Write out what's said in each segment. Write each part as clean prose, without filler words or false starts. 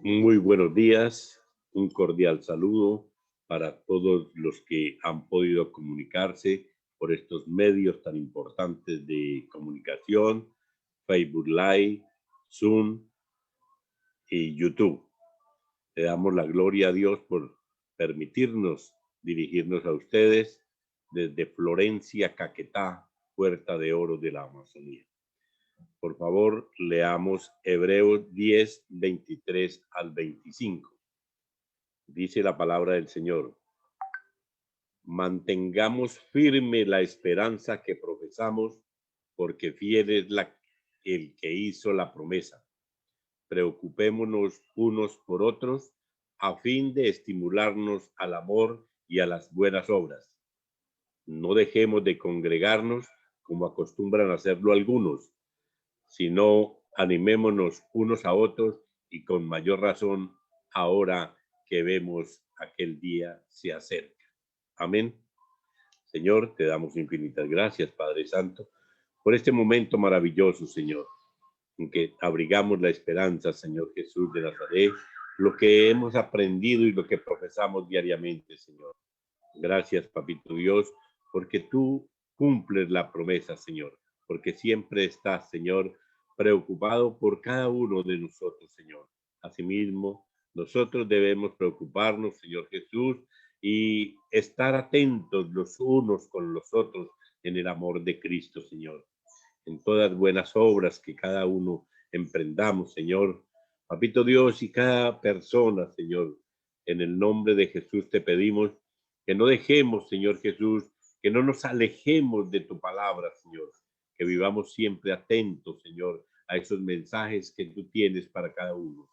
Muy buenos días, un cordial saludo para todos los que han podido comunicarse por estos medios tan importantes de comunicación, Facebook Live, Zoom y YouTube. Le damos la gloria a Dios por permitirnos dirigirnos a ustedes desde Florencia, Caquetá, Puerta de Oro de la Amazonía. Por favor, leamos Hebreos 10, 23 al 25. Dice la palabra del Señor: mantengamos firme la esperanza que profesamos, porque fiel es el que hizo la promesa. Preocupémonos unos por otros a fin de estimularnos al amor y a las buenas obras. No dejemos de congregarnos como acostumbran a hacerlo algunos, sino animémonos unos a otros, y con mayor razón ahora que vemos aquel día se acerca. Amén. Señor, te damos infinitas gracias, Padre Santo, por este momento maravilloso, Señor, en que abrigamos la esperanza, Señor Jesús de Nazaret, lo que hemos aprendido y lo que profesamos diariamente, Señor. Gracias, Papito Dios, porque tú cumples la promesa, Señor, porque siempre estás, Señor, preocupado por cada uno de nosotros, Señor. Asimismo, nosotros debemos preocuparnos, Señor Jesús, y estar atentos los unos con los otros en el amor de Cristo, Señor. En todas buenas obras que cada uno emprendamos, Señor. Papito Dios, y cada persona, Señor, en el nombre de Jesús te pedimos que no dejemos, Señor Jesús, que no nos alejemos de tu palabra, Señor, que vivamos siempre atentos, Señor, a esos mensajes que tú tienes para cada uno.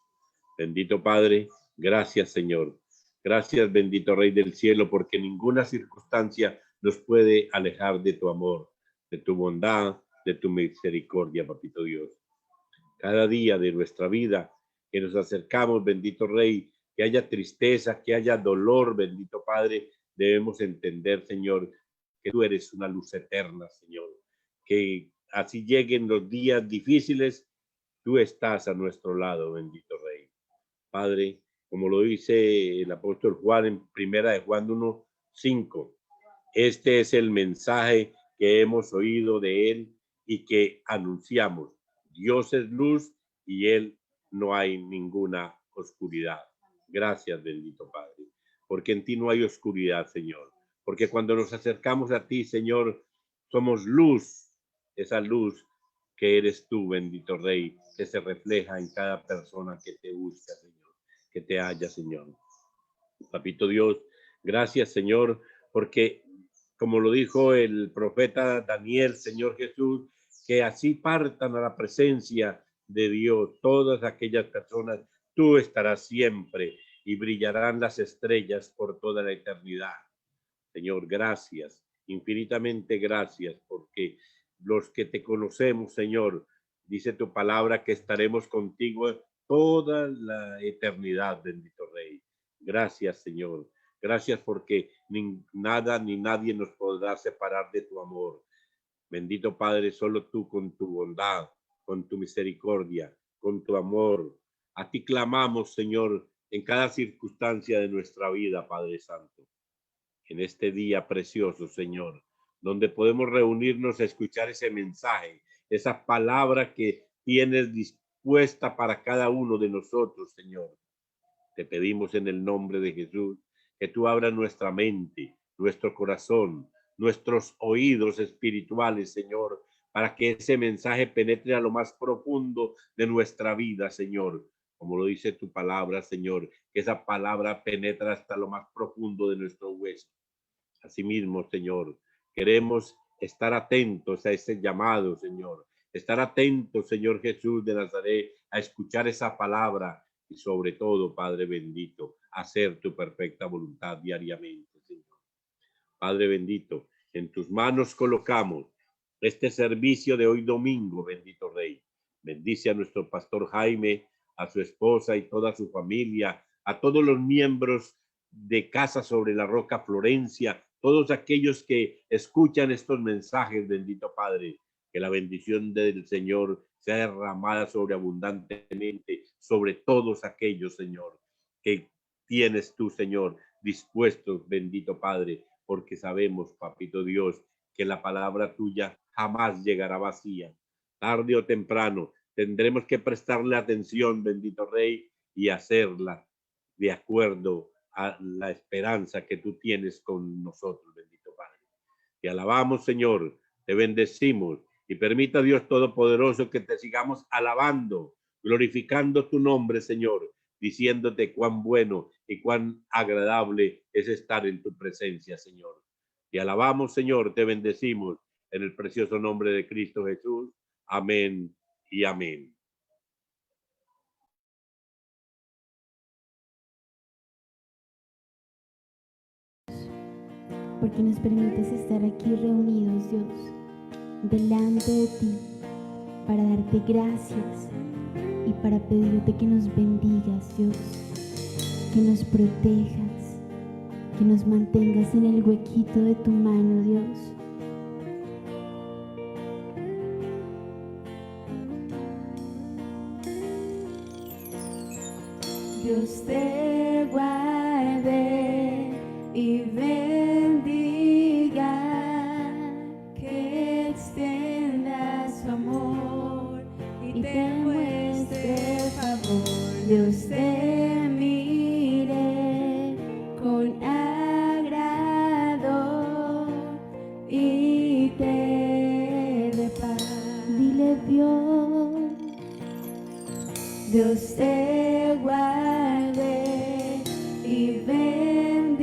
Bendito Padre, gracias, Señor. Gracias, bendito Rey del cielo, porque ninguna circunstancia nos puede alejar de tu amor, de tu bondad, de tu misericordia, Papito Dios. Cada día de nuestra vida que nos acercamos, bendito Rey, que haya tristeza, que haya dolor, bendito Padre, debemos entender, Señor, que tú eres una luz eterna, Señor, que así lleguen los días difíciles, tú estás a nuestro lado, bendito Rey. Padre, como lo dice el apóstol Juan en primera de Juan 1:5, este es el mensaje que hemos oído de él y que anunciamos. Dios es luz y él no hay ninguna oscuridad. Gracias, bendito Padre, porque en ti no hay oscuridad, Señor. Porque cuando nos acercamos a ti, Señor, somos luz, esa luz que eres tú, bendito Rey, que se refleja en cada persona que te busca, Señor, que te halla, Señor. Papito Dios, gracias, Señor, porque como lo dijo el profeta Daniel, Señor Jesús, que así partan a la presencia de Dios todas aquellas personas, tú estarás siempre y brillarán las estrellas por toda la eternidad. Señor, gracias, infinitamente gracias, porque los que te conocemos, Señor, dice tu palabra que estaremos contigo toda la eternidad, bendito Rey. Gracias, Señor. Gracias porque nada ni nadie nos podrá separar de tu amor. Bendito Padre, solo tú con tu bondad, con tu misericordia, con tu amor. A ti clamamos, Señor, en cada circunstancia de nuestra vida, Padre Santo. En este día precioso, Señor, donde podemos reunirnos a escuchar ese mensaje, esa palabra que tienes dispuesta para cada uno de nosotros, Señor. Te pedimos en el nombre de Jesús que tú abras nuestra mente, nuestro corazón, nuestros oídos espirituales, Señor, para que ese mensaje penetre a lo más profundo de nuestra vida, Señor. Como lo dice tu palabra, Señor, que esa palabra penetra hasta lo más profundo de nuestro hueso. Asimismo, Señor, queremos estar atentos a ese llamado, Señor. Estar atentos, Señor Jesús de Nazaret, a escuchar esa palabra y sobre todo, Padre bendito, hacer tu perfecta voluntad diariamente, Señor. Padre bendito, en tus manos colocamos este servicio de hoy domingo, bendito Rey. Bendice a nuestro pastor Jaime, a su esposa y toda su familia, a todos los miembros de Casa sobre la Roca Florencia, todos aquellos que escuchan estos mensajes, bendito Padre, que la bendición del Señor sea derramada sobreabundantemente sobre todos aquellos, Señor, que tienes tú, Señor, dispuestos, bendito Padre, porque sabemos, Papito Dios, que la palabra tuya jamás llegará vacía. Tarde o temprano tendremos que prestarle atención, bendito Rey, y hacerla de acuerdo a la esperanza que tú tienes con nosotros, bendito Padre. Te alabamos, Señor, te bendecimos y permita Dios Todopoderoso que te sigamos alabando, glorificando tu nombre, Señor, diciéndote cuán bueno y cuán agradable es estar en tu presencia, Señor. Te alabamos, Señor, te bendecimos en el precioso nombre de Cristo Jesús. Amén y amén. Porque nos permites estar aquí reunidos, Dios, delante de ti, para darte gracias y para pedirte que nos bendigas, Dios, que nos protejas, que nos mantengas en el huequito de tu mano, Dios. Dios te guarde y bendiga, que extienda su amor y te muestre favor. Dios te mire con agrado y te dé paz. Dile Dios, Dios te guarde y bendiga,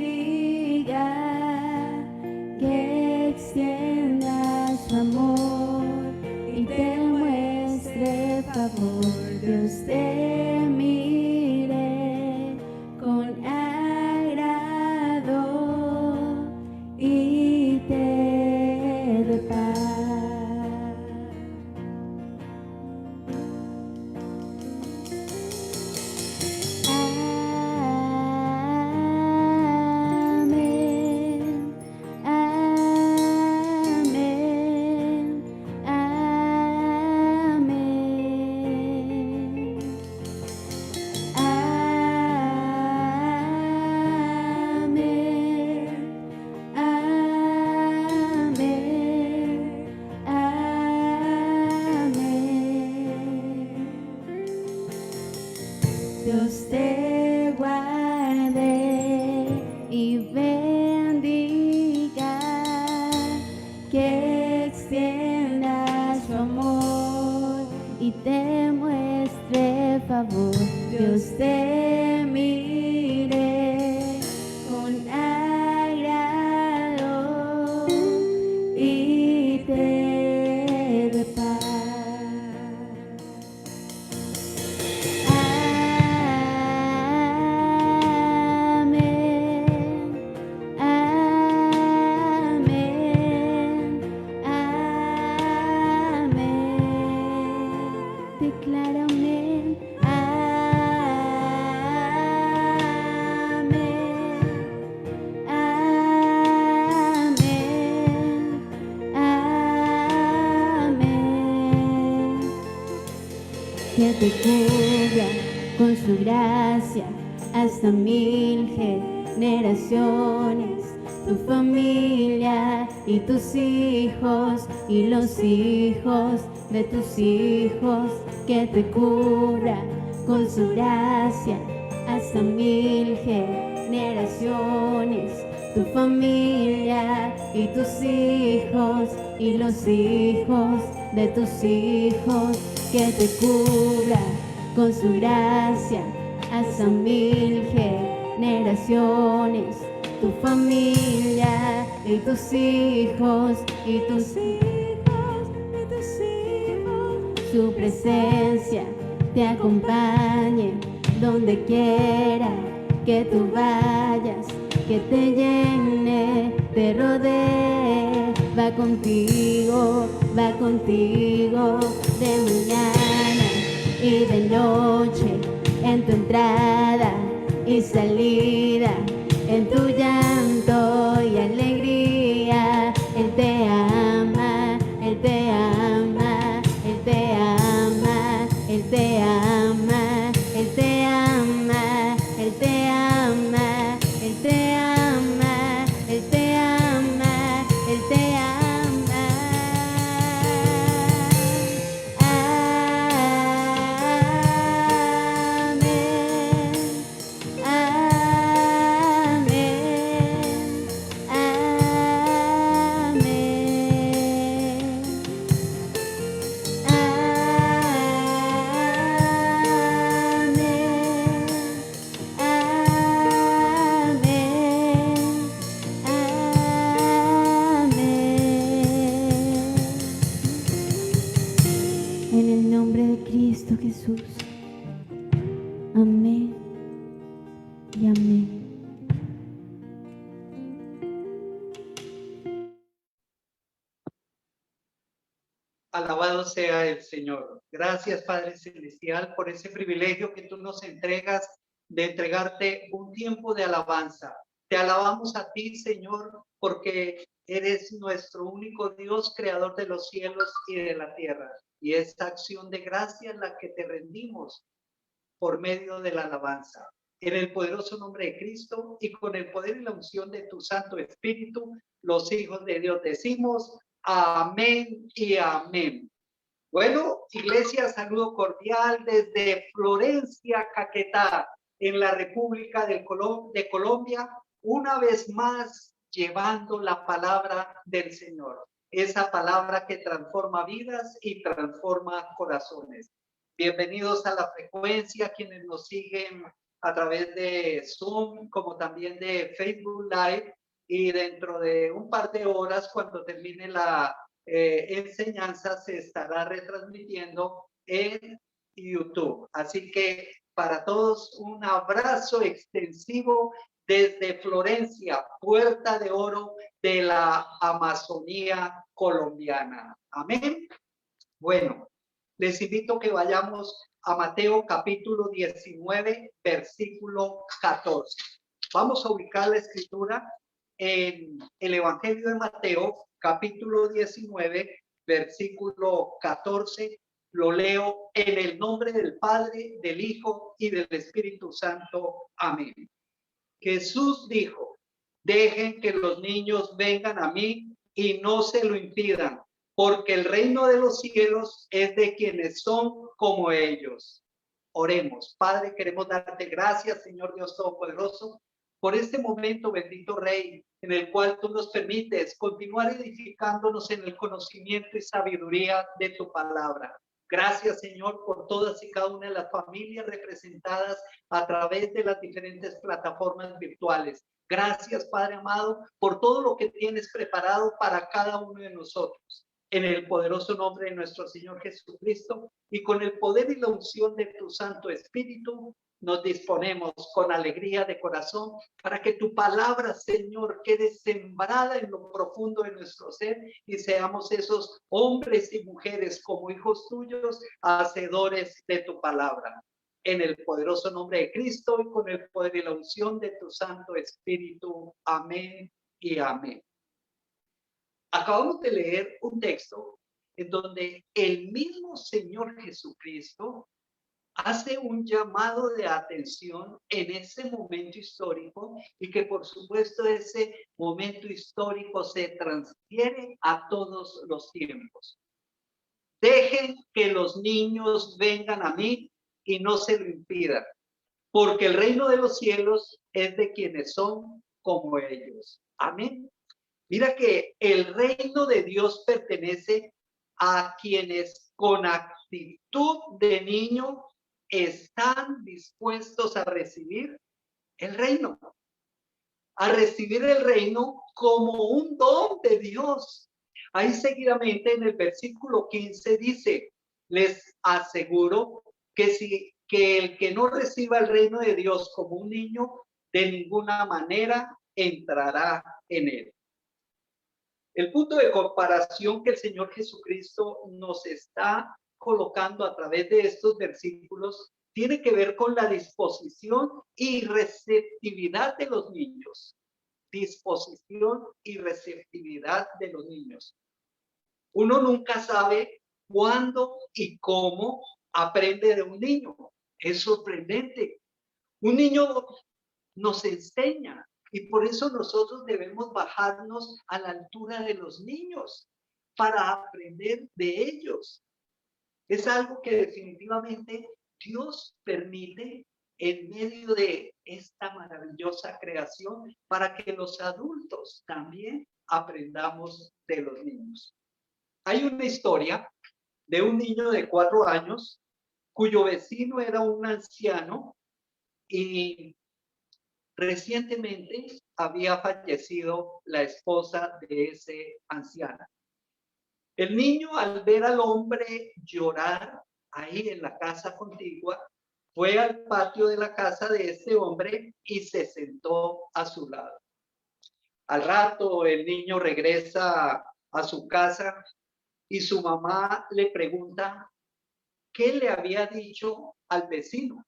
que extienda su amor y te muestre favor. Dios te mire con agrado y te dé paz. Dios te guarde y bendiga, que extienda su amor y te muestre favor. Dios te mire con agrado y te dé paz. Declara amén, amén, amén, amén. Que te cubra con su gracia hasta 1000 generaciones, tu familia y tus hijos y los hijos de tus hijos. Que te cubra con su gracia hasta 1000 generaciones, tu familia y tus hijos y los hijos de tus hijos. Que te cubra con su gracia hasta 1000 generaciones, tu familia y tus hijos y tus hijos y tus hijos. Su presencia te acompañe donde quiera que tú vayas, que te llene, te rodee. Va contigo de mañana y de noche, en tu entrada y salida, en tu llanto y alegría. Alabado sea el Señor. Gracias, Padre Celestial, por ese privilegio que tú nos entregas de entregarte un tiempo de alabanza. Te alabamos a ti, Señor, porque eres nuestro único Dios, creador de los cielos y de la tierra. Y esta acción de gracia es la que te rendimos por medio de la alabanza. En el poderoso nombre de Cristo y con el poder y la unción de tu Santo Espíritu, los hijos de Dios decimos amén y amén. Bueno, iglesia, saludo cordial desde Florencia, Caquetá, en la República de Colombia, una vez más llevando la palabra del Señor, esa palabra que transforma vidas y transforma corazones. Bienvenidos a la frecuencia, quienes nos siguen a través de Zoom, como también de Facebook Live, y dentro de un par de horas, cuando termine la enseñanza, se estará retransmitiendo en YouTube. Así que para todos un abrazo extensivo desde Florencia, Puerta de Oro de la Amazonía colombiana. Amén. Bueno, les invito a que vayamos a Mateo capítulo 19, versículo 14. Vamos a ubicar la escritura en el Evangelio de Mateo, capítulo 19, versículo 14. Lo leo en el nombre del Padre, del Hijo y del Espíritu Santo. Amén. Jesús dijo: dejen que los niños vengan a mí y no se lo impidan, porque el reino de los cielos es de quienes son como ellos. Oremos. Padre, queremos darte gracias, Señor Dios Todopoderoso, por este momento, bendito Rey, en el cual tú nos permites continuar edificándonos en el conocimiento y sabiduría de tu palabra. Gracias, Señor, por todas y cada una de las familias representadas a través de las diferentes plataformas virtuales. Gracias, Padre amado, por todo lo que tienes preparado para cada uno de nosotros. En el poderoso nombre de nuestro Señor Jesucristo y con el poder y la unción de tu Santo Espíritu, nos disponemos con alegría de corazón para que tu palabra, Señor, quede sembrada en lo profundo de nuestro ser y seamos esos hombres y mujeres como hijos tuyos, hacedores de tu palabra. En el poderoso nombre de Cristo y con el poder y la unción de tu Santo Espíritu. Amén y amén. Acabamos de leer un texto en donde el mismo Señor Jesucristo hace un llamado de atención en ese momento histórico y que por supuesto ese momento histórico se transfiere a todos los tiempos. Dejen que los niños vengan a mí y no se lo impidan, porque el reino de los cielos es de quienes son como ellos. Amén. Mira que el reino de Dios pertenece a quienes con actitud de niño están dispuestos a recibir el reino, a recibir el reino como un don de Dios. Ahí seguidamente en el versículo 15 dice: les aseguro que el que no reciba el reino de Dios como un niño, de ninguna manera entrará en él. El punto de comparación que el Señor Jesucristo nos está colocando a través de estos versículos tiene que ver con la disposición y receptividad de los niños. Disposición y receptividad de los niños. Uno nunca sabe cuándo y cómo aprende de un niño. Es sorprendente. Un niño nos enseña y por eso nosotros debemos bajarnos a la altura de los niños para aprender de ellos. Es algo que definitivamente Dios permite en medio de esta maravillosa creación para que los adultos también aprendamos de los niños. Hay una historia de un niño de 4 años cuyo vecino era un anciano y recientemente había fallecido la esposa de ese anciano. El niño, al ver al hombre llorar ahí en la casa contigua, fue al patio de la casa de ese hombre y se sentó a su lado. Al rato el niño regresa a su casa y su mamá le pregunta qué le había dicho al vecino.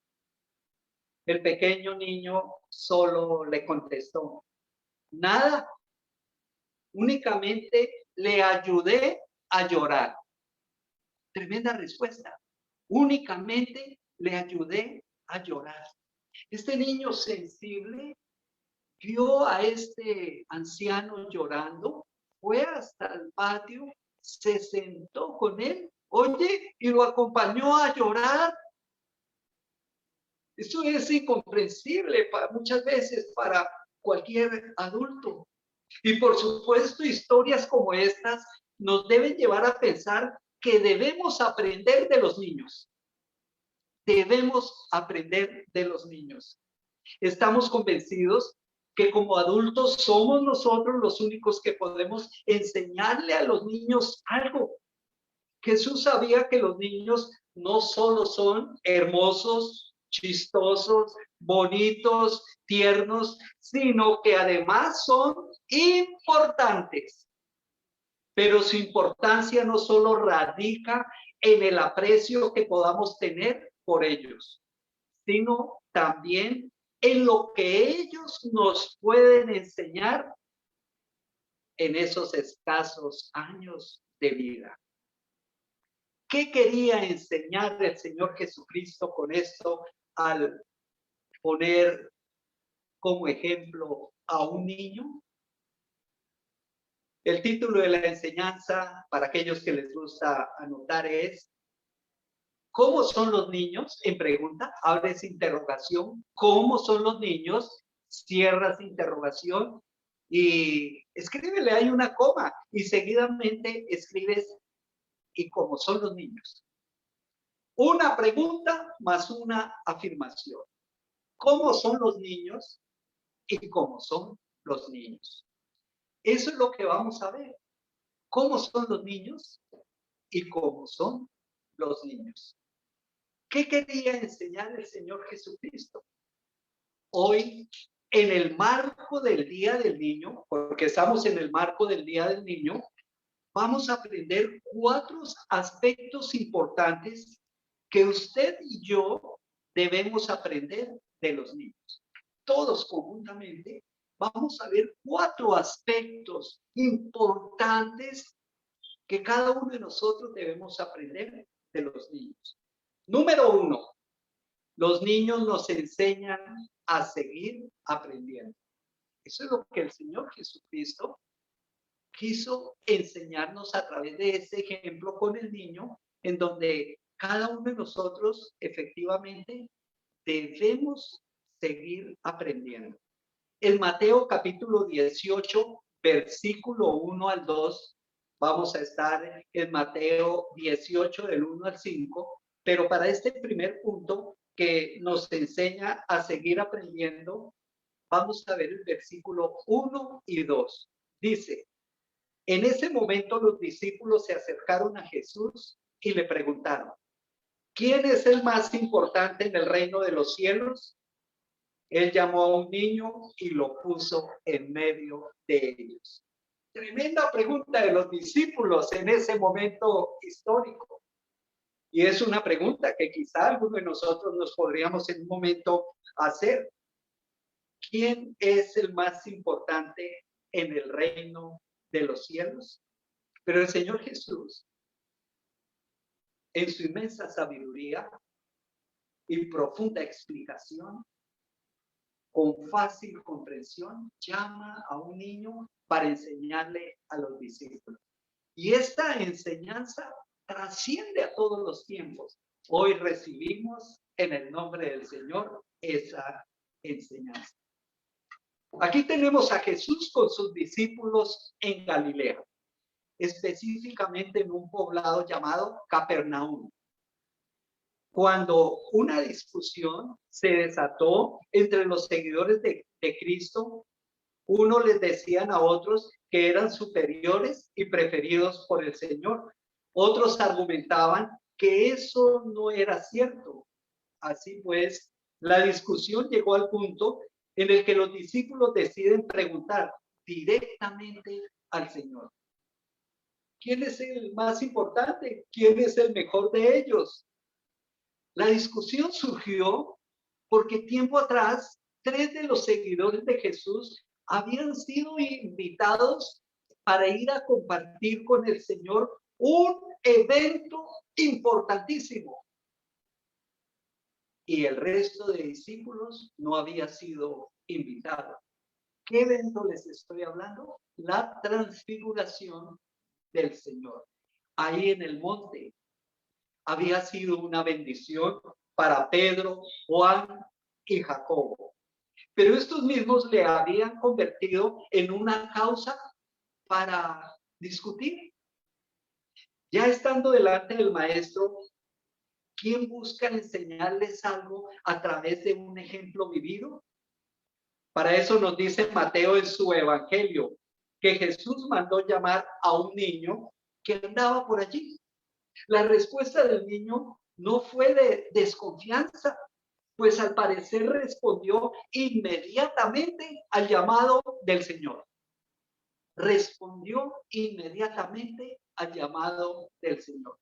El pequeño niño solo le contestó, nada, únicamente le ayudé a llorar. Tremenda respuesta. Únicamente le ayudé a llorar. Este niño sensible vio a este anciano llorando, fue hasta el patio, se sentó con él, oye, y lo acompañó a llorar. Eso es incomprensible muchas veces para cualquier adulto. Y por supuesto, historias como estas nos deben llevar a pensar que debemos aprender de los niños. Debemos aprender de los niños. Estamos convencidos que como adultos somos nosotros los únicos que podemos enseñarle a los niños algo. Jesús sabía que los niños no solo son hermosos, chistosos, bonitos, tiernos, sino que además son importantes. Pero su importancia no solo radica en el aprecio que podamos tener por ellos, sino también en lo que ellos nos pueden enseñar en esos escasos años de vida. ¿Qué quería enseñar el Señor Jesucristo con esto al poner como ejemplo a un niño? El título de la enseñanza, para aquellos que les gusta anotar, es ¿cómo son los niños? En pregunta, abres interrogación. ¿Cómo son los niños? Cierras interrogación y escríbele ahí una coma y seguidamente escribes ¿y cómo son los niños? Una pregunta más una afirmación. ¿Cómo son los niños? Y cómo son los niños. Eso es lo que vamos a ver. ¿Cómo son los niños? Y cómo son los niños. ¿Qué quería enseñar el Señor Jesucristo? Hoy, en el marco del Día del Niño, porque estamos en el marco del Día del Niño, vamos a aprender 4 aspectos importantes que usted y yo debemos aprender de los niños. Todos conjuntamente vamos a ver 4 aspectos importantes que cada uno de nosotros debemos aprender de los niños. Número 1, los niños nos enseñan a seguir aprendiendo. Eso es lo que el Señor Jesucristo quiso enseñarnos a través de ese ejemplo con el niño, en donde cada uno de nosotros efectivamente debemos seguir aprendiendo. En Mateo capítulo 18, versículo 1 al 2, vamos a estar en Mateo 18 del 1 al 5, pero para este primer punto que nos enseña a seguir aprendiendo, vamos a ver el versículo 1 y 2. Dice, en ese momento los discípulos se acercaron a Jesús y le preguntaron, ¿quién es el más importante en el reino de los cielos? Él llamó a un niño y lo puso en medio de ellos. Tremenda pregunta de los discípulos en ese momento histórico. Y es una pregunta que quizá alguno de nosotros nos podríamos en un momento hacer. ¿Quién es el más importante en el reino de los cielos? Pero el Señor Jesús, en su inmensa sabiduría y profunda explicación, con fácil comprensión, llama a un niño para enseñarle a los discípulos. Y esta enseñanza trasciende a todos los tiempos. Hoy recibimos en el nombre del Señor esa enseñanza. Aquí tenemos a Jesús con sus discípulos en Galilea, específicamente en un poblado llamado Capernaum, cuando una discusión se desató entre los seguidores de Cristo. Unos les decían a otros que eran superiores y preferidos por el Señor. Otros argumentaban que eso no era cierto. Así pues, la discusión llegó al punto en el que los discípulos deciden preguntar directamente al Señor, ¿Quién es el más importante? ¿Quién es el mejor de ellos? La discusión surgió porque tiempo atrás, 3 de los seguidores de Jesús habían sido invitados para ir a compartir con el Señor un evento importantísimo. Y el resto de discípulos no había sido invitado. ¿Qué evento les estoy hablando? La transfiguración del Señor. Ahí en el monte había sido una bendición para Pedro, Juan y Jacobo. Pero estos mismos le habían convertido en una causa para discutir. Ya estando delante del maestro, ¿quién busca enseñarles algo a través de un ejemplo vivido? Para eso nos dice Mateo en su evangelio, que Jesús mandó llamar a un niño que andaba por allí. La respuesta del niño no fue de desconfianza, pues al parecer respondió inmediatamente al llamado del Señor. Respondió inmediatamente al llamado del Señor.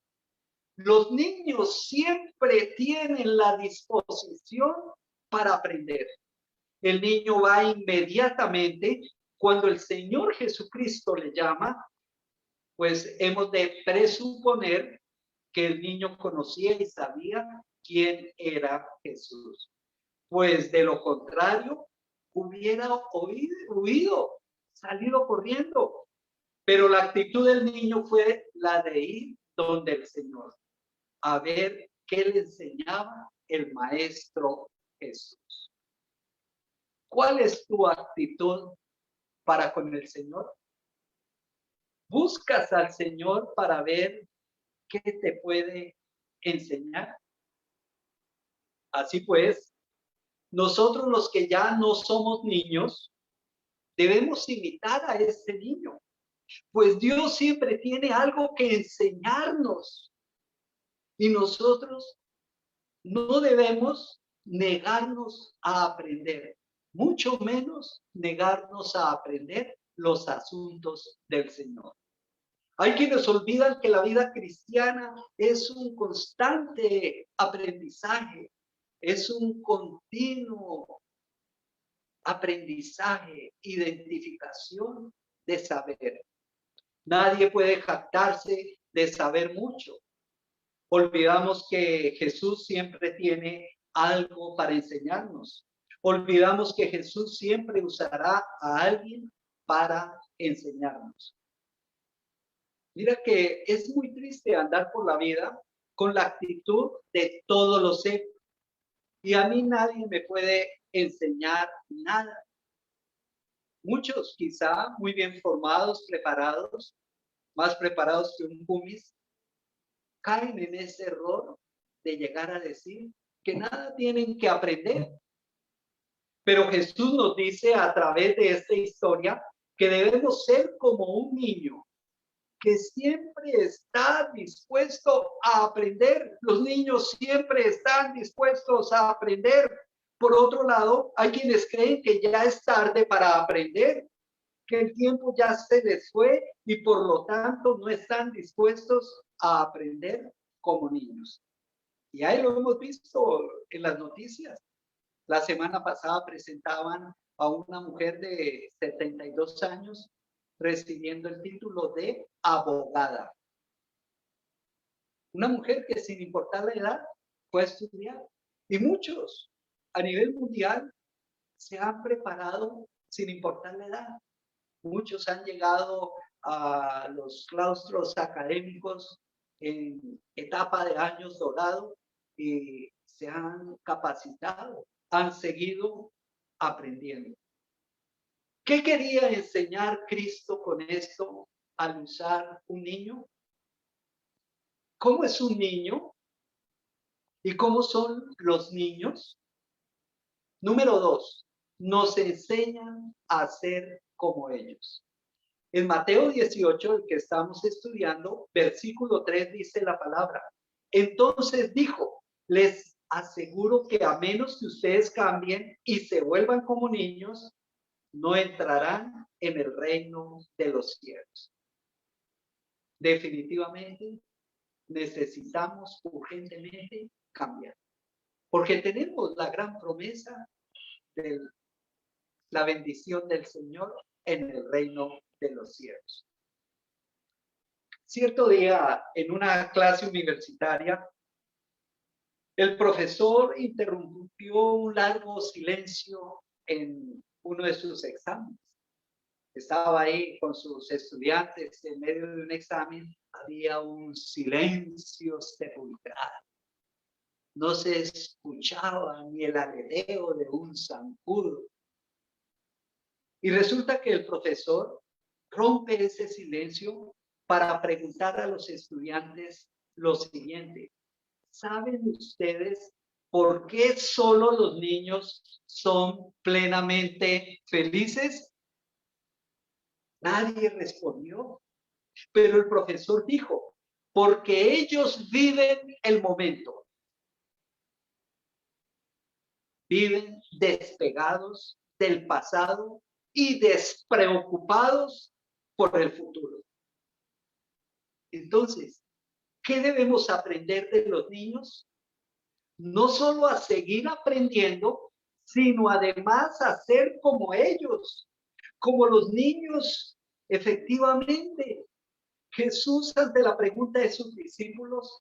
Los niños siempre tienen la disposición para aprender. El niño va inmediatamente cuando el Señor Jesucristo le llama, pues hemos de presuponer que el niño conocía y sabía quién era Jesús. Pues de lo contrario, hubiera huido, salido corriendo. Pero la actitud del niño fue la de ir donde el Señor, a ver qué le enseñaba el Maestro Jesús. ¿Cuál es tu actitud para con el Señor? ¿Buscas al Señor para ver qué te puede enseñar? Así pues, nosotros los que ya no somos niños, debemos imitar a este niño, pues Dios siempre tiene algo que enseñarnos y nosotros no debemos negarnos a aprender, mucho menos negarnos a aprender los asuntos del Señor. Hay quienes olvidan que la vida cristiana es un constante aprendizaje, es un continuo aprendizaje, identificación de saber. Nadie puede jactarse de saber mucho. Olvidamos que Jesús siempre tiene algo para enseñarnos. Olvidamos que Jesús siempre usará a alguien para enseñarnos. Mira que es muy triste andar por la vida con la actitud de todo lo sé. Y a mí nadie me puede enseñar nada. Muchos quizá muy bien formados, preparados, más preparados que un cumis, caen en ese error de llegar a decir que nada tienen que aprender. Pero Jesús nos dice a través de esta historia que debemos ser como un niño que siempre está dispuesto a aprender. Los niños siempre están dispuestos a aprender. Por otro lado, hay quienes creen que ya es tarde para aprender, que el tiempo ya se les fue y por lo tanto no están dispuestos a aprender como niños. Y ahí lo hemos visto en las noticias. La semana pasada presentaban a una mujer de 72 años recibiendo el título de abogada. Una mujer que sin importar la edad fue a estudiar. Y muchos a nivel mundial se han preparado sin importar la edad. Muchos han llegado a los claustros académicos en etapa de años dorado y se han capacitado, han seguido aprendiendo. ¿Qué quería enseñar Cristo con esto al usar un niño? ¿Cómo es un niño? ¿Y cómo son los niños? Número 2, nos enseñan a ser como ellos. En Mateo 18, el que estamos estudiando, versículo 3 dice la palabra. Entonces dijo, les aseguro que a menos que ustedes cambien y se vuelvan como niños, no entrarán en el reino de los cielos. definitivamente necesitamos urgentemente cambiar. Porque tenemos la gran promesa de la bendición del Señor en el reino de los cielos. Cierto día, en una clase universitaria, el profesor interrumpió un largo silencio en uno de sus exámenes. Estaba ahí con sus estudiantes en medio de un examen. Había un silencio sepulcral. No se escuchaba ni el aleteo de un zancudo. Y resulta que el profesor rompe ese silencio para preguntar a los estudiantes lo siguiente: ¿saben ustedes por qué solo los niños son plenamente felices? Nadie respondió, pero el profesor dijo: porque ellos viven el momento. Viven despegados del pasado y despreocupados por el futuro. Entonces, ¿qué debemos aprender de los niños? No solo a seguir aprendiendo, sino además a ser como ellos, como los niños. Efectivamente, Jesús, ante la pregunta de sus discípulos,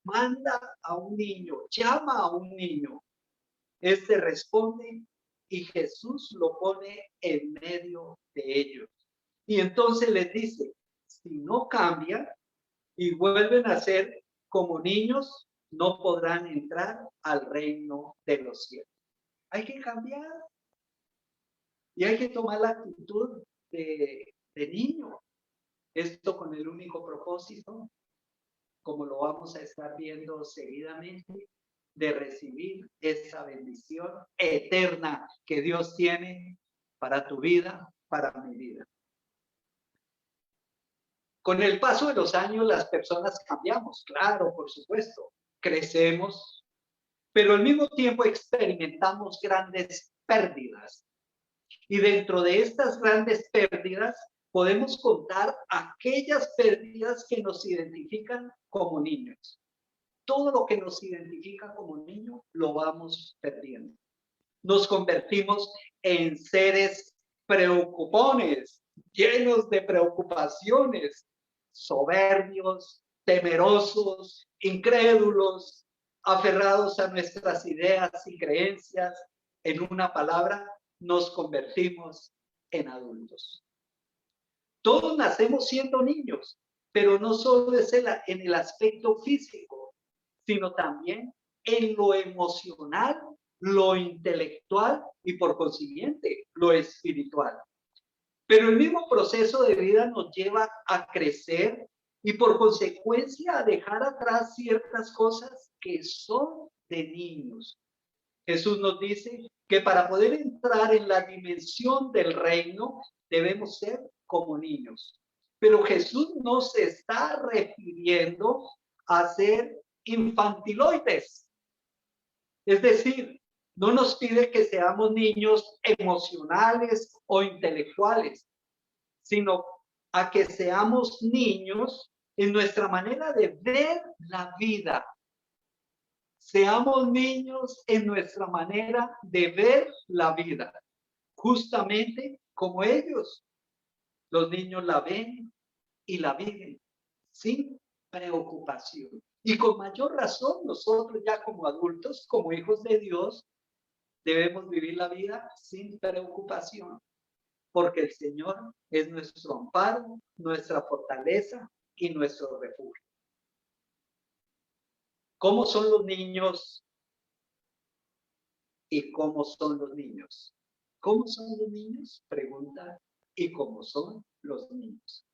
manda a un niño, llama a un niño. Este responde y Jesús lo pone en medio de ellos. Y entonces les dice: si no cambian y vuelven a ser como niños, no podrán entrar al reino de los cielos. Hay que cambiar y hay que tomar la actitud de niño. Esto con el único propósito, como lo vamos a estar viendo seguidamente, de recibir esa bendición eterna que Dios tiene para tu vida, para mi vida. Con el paso de los años, las personas cambiamos, claro, por supuesto, crecemos, pero al mismo tiempo experimentamos grandes pérdidas. Y dentro de estas grandes pérdidas, podemos contar aquellas pérdidas que nos identifican como niños. Todo lo que nos identifica como niño lo vamos perdiendo. Nos convertimos en seres preocupones, llenos de preocupaciones, soberbios, temerosos, incrédulos, aferrados a nuestras ideas y creencias. En una palabra, nos convertimos en adultos. Todos nacemos siendo niños, pero no solo es en el aspecto físico, sino también en lo emocional, lo intelectual y por consiguiente lo espiritual. Pero el mismo proceso de vida nos lleva a crecer y por consecuencia a dejar atrás ciertas cosas que son de niños. Jesús nos dice que para poder entrar en la dimensión del reino debemos ser como niños. Pero Jesús no se está refiriendo a ser infantiloides. Es decir, no nos pide que seamos niños emocionales o intelectuales, sino a que seamos niños en nuestra manera de ver la vida. Seamos niños en nuestra manera de ver la vida, justamente como ellos. Los niños la ven y la viven sin preocupación. Y con mayor razón, nosotros ya como adultos, como hijos de Dios, debemos vivir la vida sin preocupación, porque el Señor es nuestro amparo, nuestra fortaleza y nuestro refugio. ¿Cómo son los niños y cómo son los niños? ¿Cómo son los niños? Pregunta. ¿Y cómo son los niños?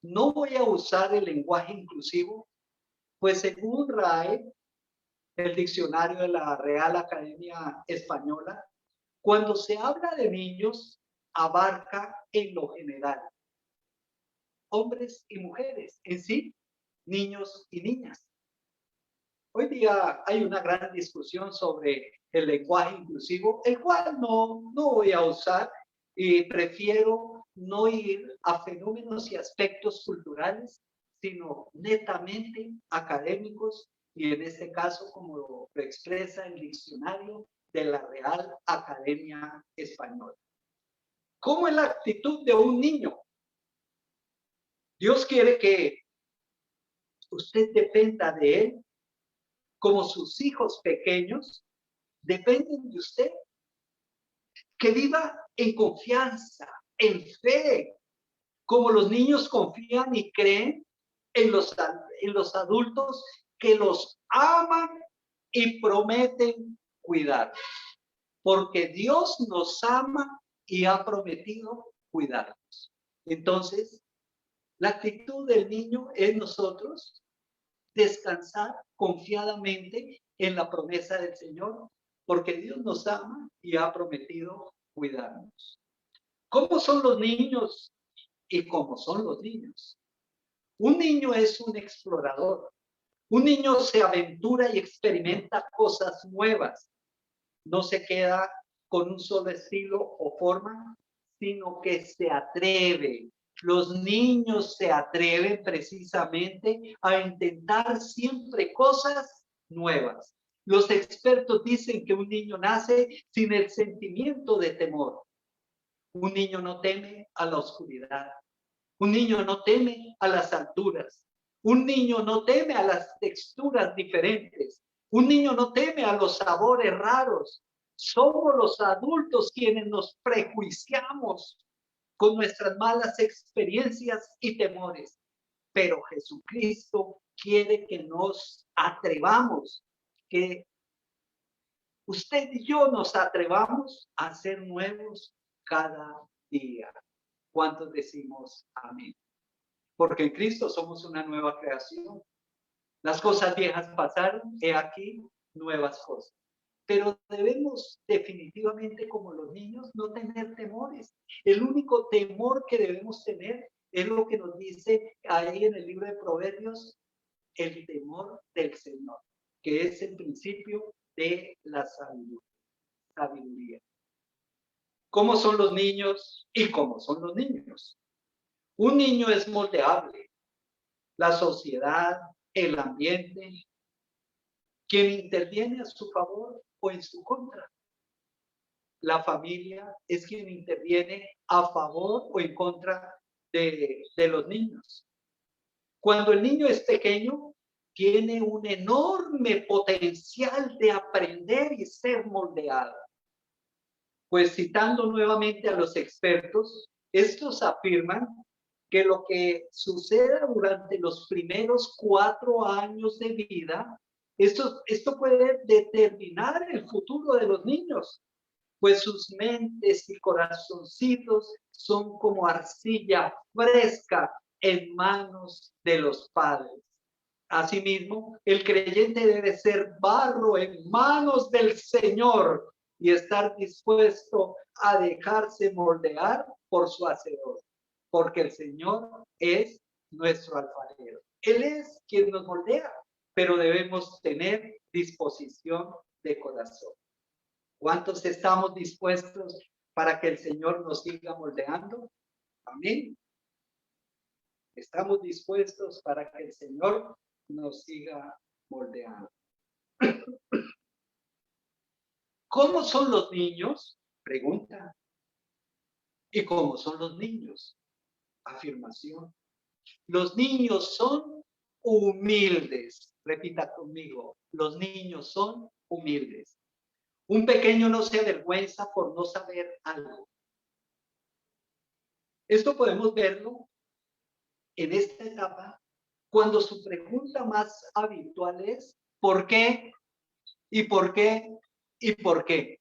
No voy a usar el lenguaje inclusivo, pues según RAE, el diccionario de la Real Academia Española, cuando se habla de niños, abarca en lo general hombres y mujeres, en sí, niños y niñas. Hoy día hay una gran discusión sobre el lenguaje inclusivo, el cual no voy a usar y prefiero no ir a fenómenos y aspectos culturales, sino netamente académicos, y en este caso, como lo expresa el diccionario de la Real Academia Española. ¿Cómo es la actitud de un niño? Dios quiere que usted dependa de Él, como sus hijos pequeños dependen de usted, que viva en confianza, en fe, como los niños confían y creen en los adultos que los aman y prometen cuidar. Porque Dios nos ama y ha prometido cuidarnos. Entonces, la actitud del niño es nosotros descansar confiadamente en la promesa del Señor, porque Dios nos ama y ha prometido cuidarnos. ¿Cómo son los niños y cómo son los niños? Un niño es un explorador. Un niño se aventura y experimenta cosas nuevas. No se queda con un solo estilo o forma, sino que se atreve. Los niños se atreven precisamente a intentar siempre cosas nuevas. Los expertos dicen que un niño nace sin el sentimiento de temor. Un niño no teme a la oscuridad. Un niño no teme a las alturas. Un niño no teme a las texturas diferentes. Un niño no teme a los sabores raros. Somos los adultos quienes nos prejuiciamos con nuestras malas experiencias y temores. Pero Jesucristo quiere que nos atrevamos, que usted y yo nos atrevamos a ser nuevos cada día. ¿Cuántos decimos amén? Porque en Cristo somos una nueva creación. Las cosas viejas pasaron, he aquí nuevas cosas. Pero debemos definitivamente, como los niños, no tener temores. El único temor que debemos tener es lo que nos dice ahí en el libro de Proverbios, el temor del Señor, que es el principio de la sabiduría. ¿Cómo son los niños y cómo son los niños? Un niño es moldeable. La sociedad, el ambiente, quien interviene a su favor o en su contra. La familia es quien interviene a favor o en contra de los niños. Cuando el niño es pequeño, tiene un enorme potencial de aprender y ser moldeado. Pues citando nuevamente a los expertos, estos afirman que lo que suceda durante los primeros 4 años de vida, esto puede determinar el futuro de los niños, pues sus mentes y corazoncitos son como arcilla fresca en manos de los padres. Asimismo, el creyente debe ser barro en manos del Señor y estar dispuesto a dejarse moldear por su hacedor, porque el Señor es nuestro alfarero. Él es quien nos moldea, pero debemos tener disposición de corazón. ¿Cuántos estamos dispuestos para que el Señor nos siga moldeando? Amén. Estamos dispuestos para que el Señor nos siga moldeando. ¿Cómo son los niños? Pregunta. ¿Y cómo son los niños? Afirmación. Los niños son humildes. Repita conmigo. Los niños son humildes. Un pequeño no se avergüenza por no saber algo. Esto podemos verlo en esta etapa cuando su pregunta más habitual es ¿por qué? ¿Y por qué? ¿Y por qué?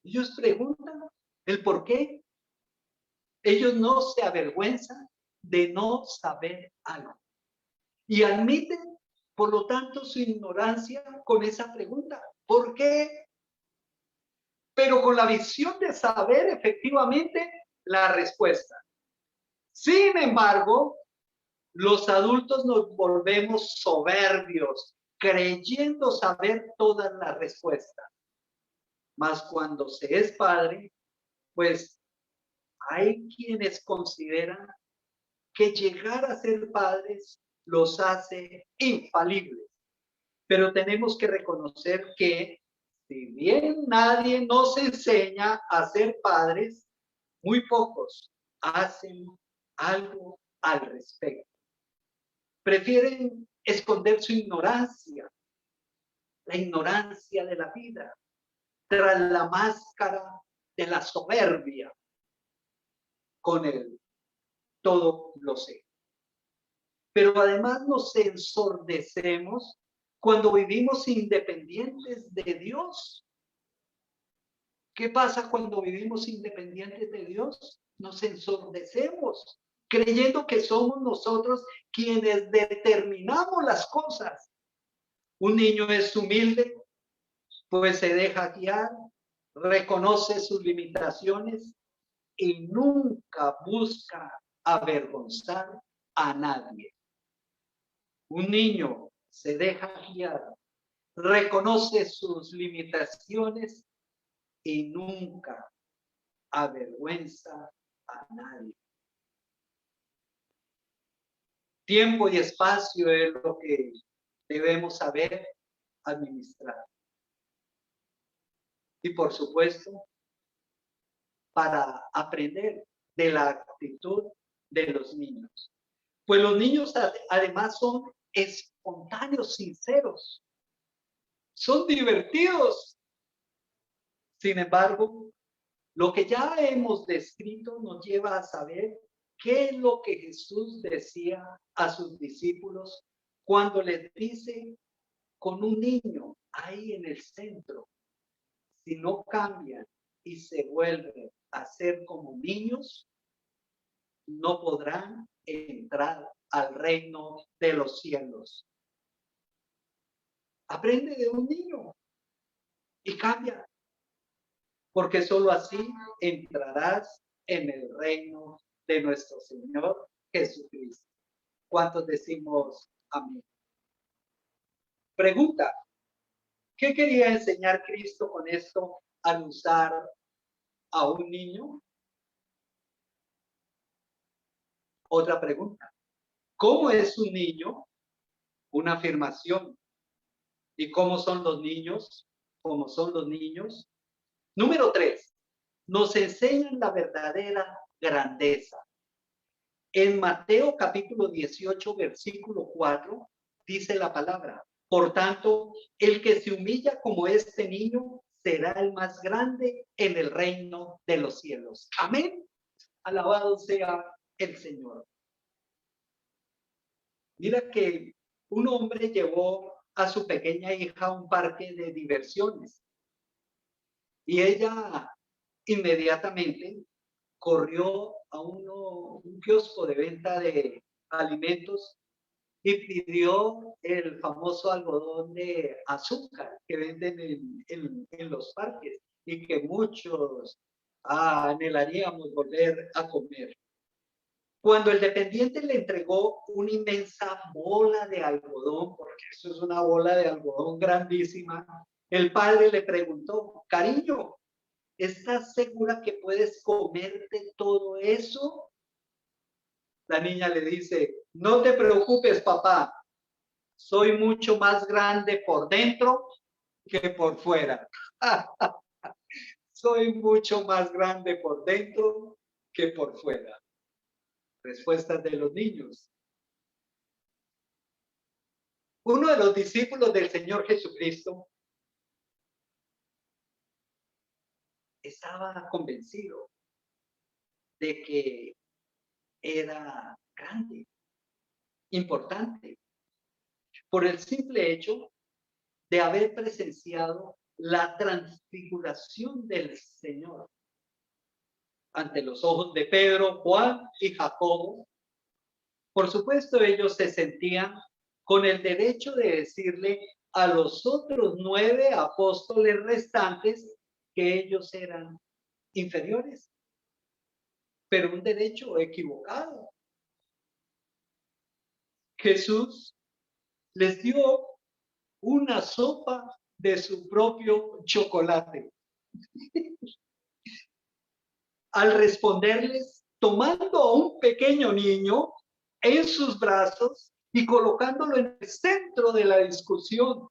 Ellos preguntan el por qué. Ellos no se avergüenzan de no saber algo. Y admiten, por lo tanto, su ignorancia con esa pregunta. ¿Por qué? Pero con la visión de saber efectivamente la respuesta. Sin embargo, los adultos nos volvemos soberbios, creyendo saber todas las respuestas. Mas cuando se es padre, pues Hay quienes consideran que llegar a ser padres los hace infalibles, pero tenemos que reconocer que si bien nadie nos enseña a ser padres, muy pocos hacen algo al respecto. Prefieren esconder su ignorancia, la ignorancia de la vida, tras la máscara de la soberbia con el todo lo sé. Pero además nos ensordecemos cuando vivimos independientes de Dios. ¿Qué pasa cuando vivimos independientes de Dios? Nos ensordecemos, creyendo que somos nosotros quienes determinamos las cosas. Un niño es humilde, pues se deja guiar, reconoce sus limitaciones y nunca busca avergonzar a nadie. Un niño se deja guiar, reconoce sus limitaciones y nunca avergüenza a nadie. Tiempo y espacio es lo que debemos saber administrar. Y por supuesto, para aprender de la actitud de los niños. Pues los niños además son espontáneos, sinceros, son divertidos. Sin embargo, lo que ya hemos descrito nos lleva a saber qué es lo que Jesús decía a sus discípulos cuando les dice, con un niño ahí en el centro, si no cambian y se vuelven a ser como niños, no podrán entrar al reino de los cielos. Aprende de un niño y cambia, porque solo así entrarás en el reino de nuestro Señor Jesucristo. ¿Cuántos decimos amén? Pregunta, ¿qué quería enseñar Cristo con esto al usar a un niño? Otra pregunta, ¿cómo es un niño? Una afirmación. ¿Y cómo son los niños? ¿Cómo son los niños? Número 3, nos enseñan la verdadera grandeza. En Mateo capítulo 18, versículo 4, dice la palabra, por tanto, el que se humilla como este niño será el más grande en el reino de los cielos. Amén. Alabado sea el Señor. Mira que un hombre llevó a su pequeña hija a un parque de diversiones y ella inmediatamente corrió a un kiosco de venta de alimentos y pidió el famoso algodón de azúcar que venden en los parques y que muchos anhelaríamos volver a comer. Cuando el dependiente le entregó una inmensa bola de algodón, porque eso es una bola de algodón grandísima, el padre le preguntó, cariño, ¿estás segura que puedes comerte todo eso? La niña le dice, no te preocupes, papá, soy mucho más grande por dentro que por fuera. Soy mucho más grande por dentro que por fuera. Respuestas de los niños. Uno de los discípulos del Señor Jesucristo estaba convencido de que era grande, importante, por el simple hecho de haber presenciado la transfiguración del Señor ante los ojos de Pedro, Juan y Jacobo. Por supuesto, ellos se sentían con el derecho de decirle a los otros 9 apóstoles restantes que ellos eran inferiores, pero un derecho equivocado. Jesús les dio una sopa de su propio chocolate. al responderles, tomando a un pequeño niño en sus brazos y colocándolo en el centro de la discusión,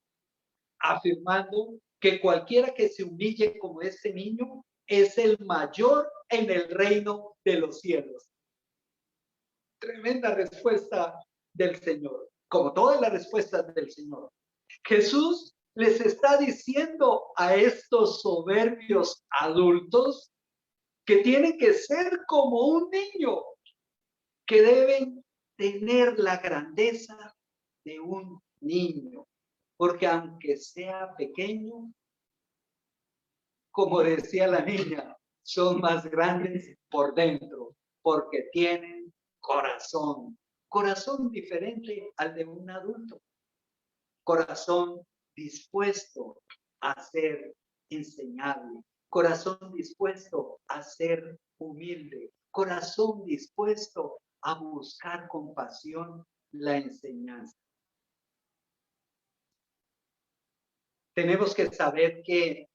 afirmando que cualquiera que se humille como este niño es el mayor en el reino de los cielos. Tremenda respuesta del Señor, como todas las respuestas del Señor. Jesús les está diciendo a estos soberbios adultos que tienen que ser como un niño, que deben tener la grandeza de un niño, porque aunque sea pequeño, como decía la niña, son más grandes por dentro, porque tienen corazón, corazón diferente al de un adulto, corazón dispuesto a ser enseñable, corazón dispuesto a ser humilde, corazón dispuesto a buscar con pasión la enseñanza. Tenemos que saber que,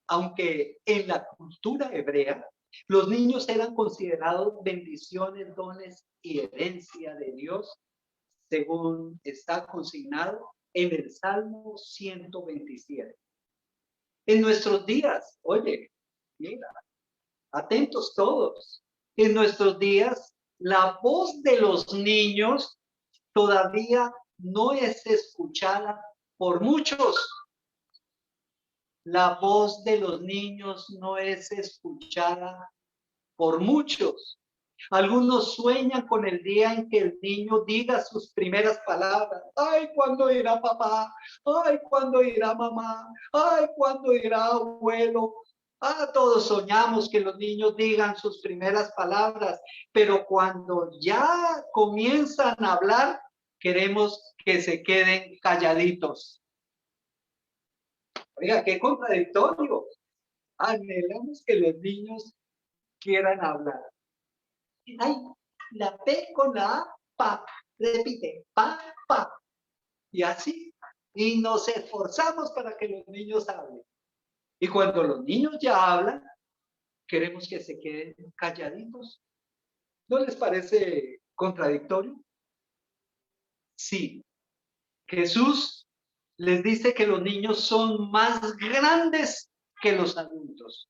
aunque en la cultura hebrea los niños eran considerados bendiciones, dones y herencia de Dios, según está consignado en el Salmo 127. En nuestros días, oye, mira, atentos todos, en nuestros días la voz de los niños todavía no es escuchada por muchos. La voz de los niños no es escuchada por muchos. Algunos sueñan con el día en que el niño diga sus primeras palabras. Ay, ¿cuándo irá papá? Ay, ¿cuándo irá mamá? Ay, ¿cuándo irá abuelo? Todos soñamos que los niños digan sus primeras palabras, pero cuando ya comienzan a hablar, queremos que se queden calladitos. Oiga, qué contradictorio. Anhelamos que los niños quieran hablar. Ay, la P con la A, pa, repite, pa, pa. Y así. Y nos esforzamos para que los niños hablen. Y cuando los niños ya hablan, queremos que se queden calladitos. ¿No les parece contradictorio? Sí. Jesús les dice que los niños son más grandes que los adultos.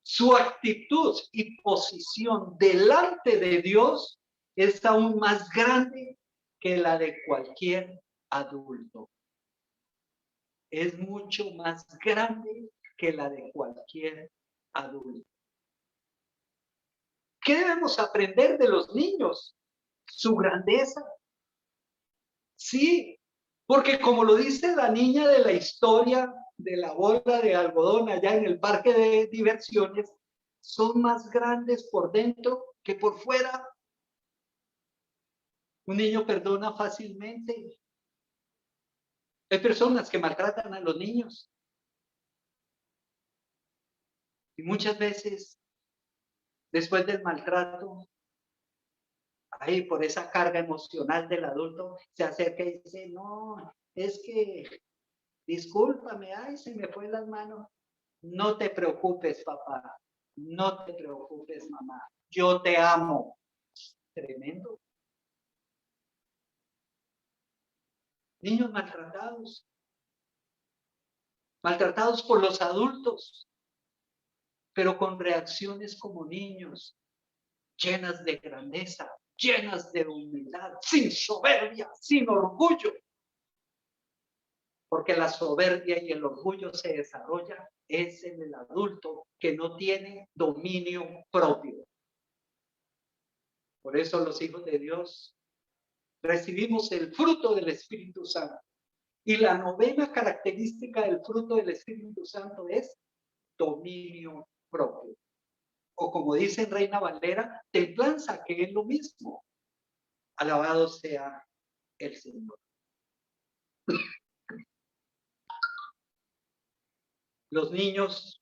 Su actitud y posición delante de Dios es aún más grande que la de cualquier adulto. Es mucho más grande que la de cualquier adulto. ¿Qué debemos aprender de los niños? Su grandeza. Sí, porque como lo dice la niña de la historia de la bola de algodón allá en el parque de diversiones, son más grandes por dentro que por fuera. Un niño perdona fácilmente. Hay personas que maltratan a los niños. Y muchas veces, después del maltrato, ahí por esa carga emocional del adulto, se acerca y dice, no, es que, discúlpame, ay, se me fue las manos. No te preocupes, papá. No te preocupes, mamá. Yo te amo. Tremendo. Niños maltratados. Maltratados por los adultos, pero con reacciones como niños, llenas de grandeza, llenas de humildad, sin soberbia, sin orgullo. Porque la soberbia y el orgullo se desarrolla es en el adulto que no tiene dominio propio. Por eso los hijos de Dios recibimos el fruto del Espíritu Santo. Y la novena característica del fruto del Espíritu Santo es dominio propio. O como dice en Reina Valera, templanza, que es lo mismo. Alabado sea el Señor. Los niños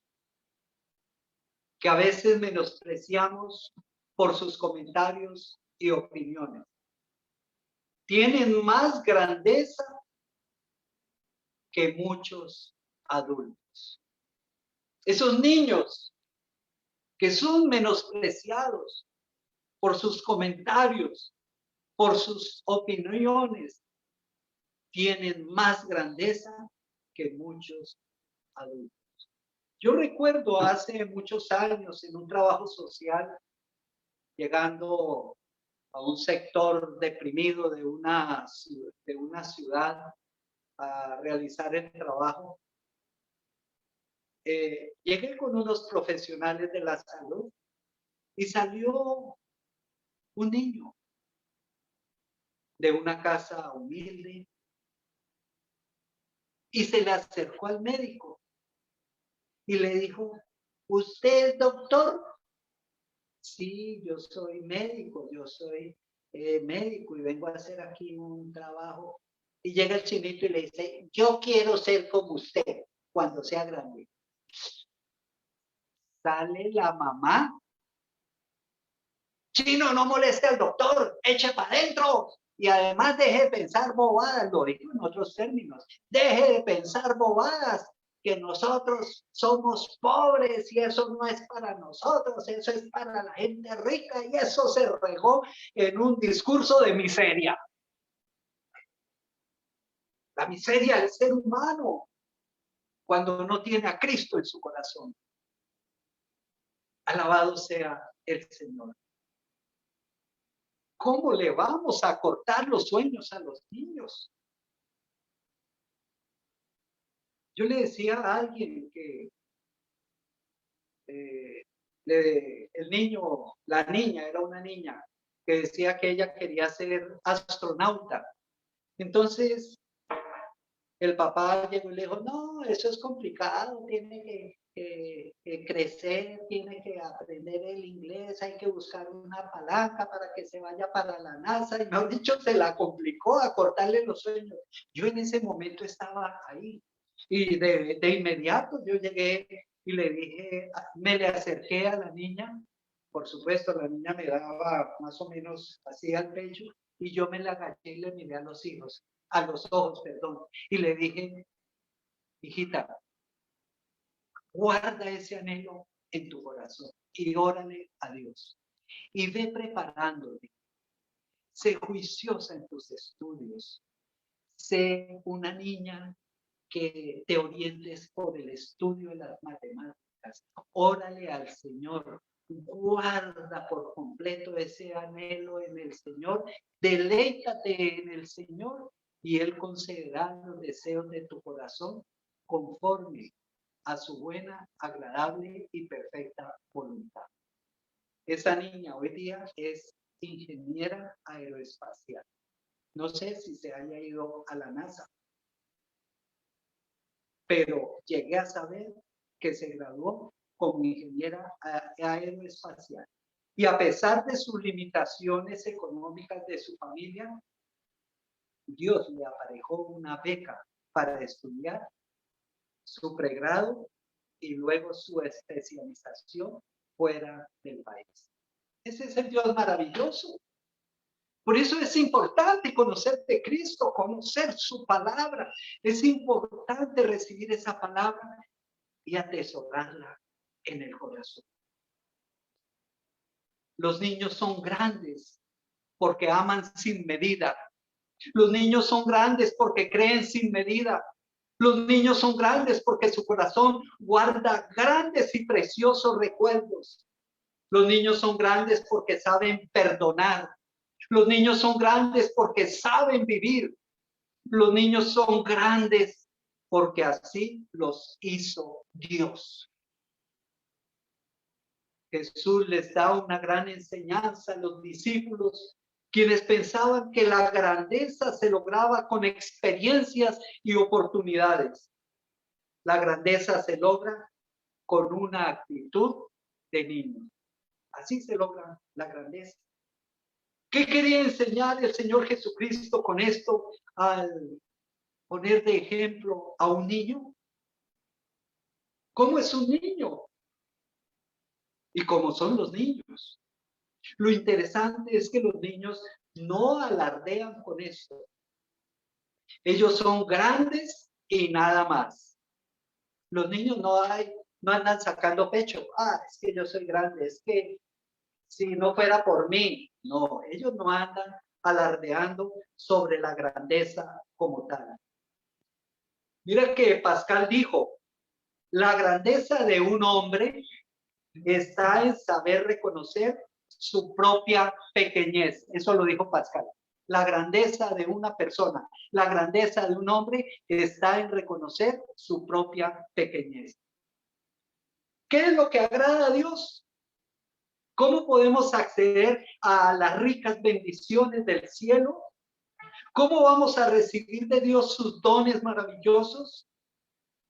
que a veces menospreciamos por sus comentarios y opiniones, tienen más grandeza que muchos adultos. Esos niños que son menospreciados por sus comentarios, por sus opiniones, tienen más grandeza que muchos adultos. Yo recuerdo hace muchos años en un trabajo social, llegando a un sector deprimido de una ciudad a realizar el trabajo. Llegué con unos profesionales de la salud y salió un niño de una casa humilde y se le acercó al médico y le dijo, ¿usted es doctor? Sí, yo soy médico, médico y vengo a hacer aquí un trabajo. Y llega el chinito y le dice, yo quiero ser como usted cuando sea grande. Sale la mamá. Chino, no moleste al doctor, eche para adentro. Y además deje de pensar bobadas, lo digo en otros términos, deje de pensar bobadas, que nosotros somos pobres y eso no es para nosotros, eso es para la gente rica, y eso se regó en un discurso de miseria. La miseria del ser humano cuando no tiene a Cristo en su corazón. Alabado sea el Señor. ¿Cómo le vamos a cortar los sueños a los niños? Yo le decía a alguien que el niño, la niña, era una niña, que decía que ella quería ser astronauta. Entonces, el papá llegó y le dijo, no, eso es complicado, tiene que crecer, tiene que aprender el inglés, hay que buscar una palanca para que se vaya para la NASA, y mejor dicho, se la complicó a cortarle los sueños. Yo en ese momento estaba ahí, y de inmediato yo llegué y le dije, me le acerqué a la niña, por supuesto, la niña me daba más o menos así al pecho, y yo me la agaché y le miré a los ojos, perdón, y le dije, hijita, guarda ese anhelo en tu corazón y órale a Dios. Y ve preparándote. Sé juiciosa en tus estudios. Sé una niña que te orientes por el estudio de las matemáticas. Órale al Señor. Guarda por completo ese anhelo en el Señor. Deleítate en el Señor y Él concederá los deseos de tu corazón conforme a su buena, agradable y perfecta voluntad. Esa niña hoy día es ingeniera aeroespacial. No sé si se haya ido a la NASA, pero llegué a saber que se graduó como ingeniera aeroespacial. Y a pesar de sus limitaciones económicas de su familia, Dios le aparejó una beca para estudiar su pregrado y luego su especialización fuera del país. Ese es el Dios maravilloso. Por eso es importante conocer de Cristo, conocer su palabra. Es importante recibir esa palabra y atesorarla en el corazón. Los niños son grandes porque aman sin medida. Los niños son grandes porque creen sin medida. Los niños son grandes porque su corazón guarda grandes y preciosos recuerdos. Los niños son grandes porque saben perdonar. Los niños son grandes porque saben vivir. Los niños son grandes porque así los hizo Dios. Jesús les da una gran enseñanza a los discípulos, quienes pensaban que la grandeza se lograba con experiencias y oportunidades. La grandeza se logra con una actitud de niño. Así se logra la grandeza. ¿Qué quería enseñar el Señor Jesucristo con esto al poner de ejemplo a un niño? ¿Cómo es un niño? ¿Y cómo son los niños? Lo interesante es que los niños no alardean con esto. Ellos son grandes y nada más. Los niños no hay no andan sacando pecho. Es que yo soy grande, es que si no fuera por mí. No, ellos no andan alardeando sobre la grandeza como tal. Mira que Pascal dijo, la grandeza de un hombre está en saber reconocer su propia pequeñez. Eso lo dijo Pascal. La grandeza de una persona, la grandeza de un hombre está en reconocer su propia pequeñez. ¿Qué es lo que agrada a Dios? ¿Cómo podemos acceder a las ricas bendiciones del cielo? ¿Cómo vamos a recibir de Dios sus dones maravillosos?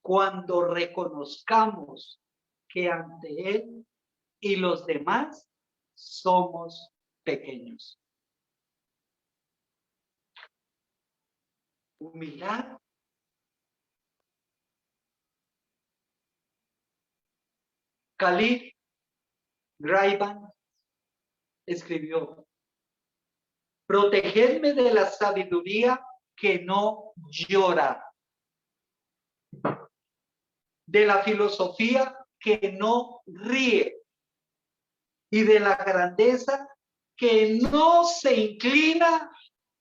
Cuando reconozcamos que ante Él y los demás somos pequeños. Humildad. Khalil Gibran escribió, protegerme de la sabiduría que no llora, de la filosofía que no ríe y de la grandeza que no se inclina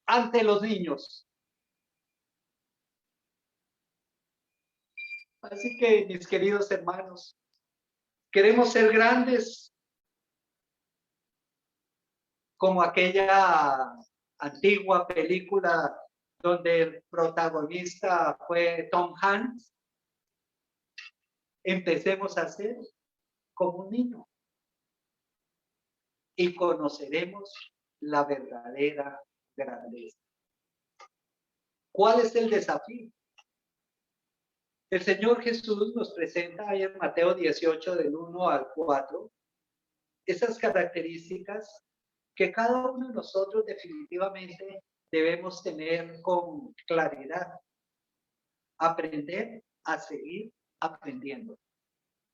ante los niños. Así que, mis queridos hermanos, queremos ser grandes como aquella antigua película donde el protagonista fue Tom Hanks. Empecemos a ser como un niño y conoceremos la verdadera grandeza. ¿Cuál es el desafío? El Señor Jesús nos presenta ahí en Mateo 18, del 1 al 4, esas características que cada uno de nosotros definitivamente debemos tener con claridad. Aprender a seguir aprendiendo.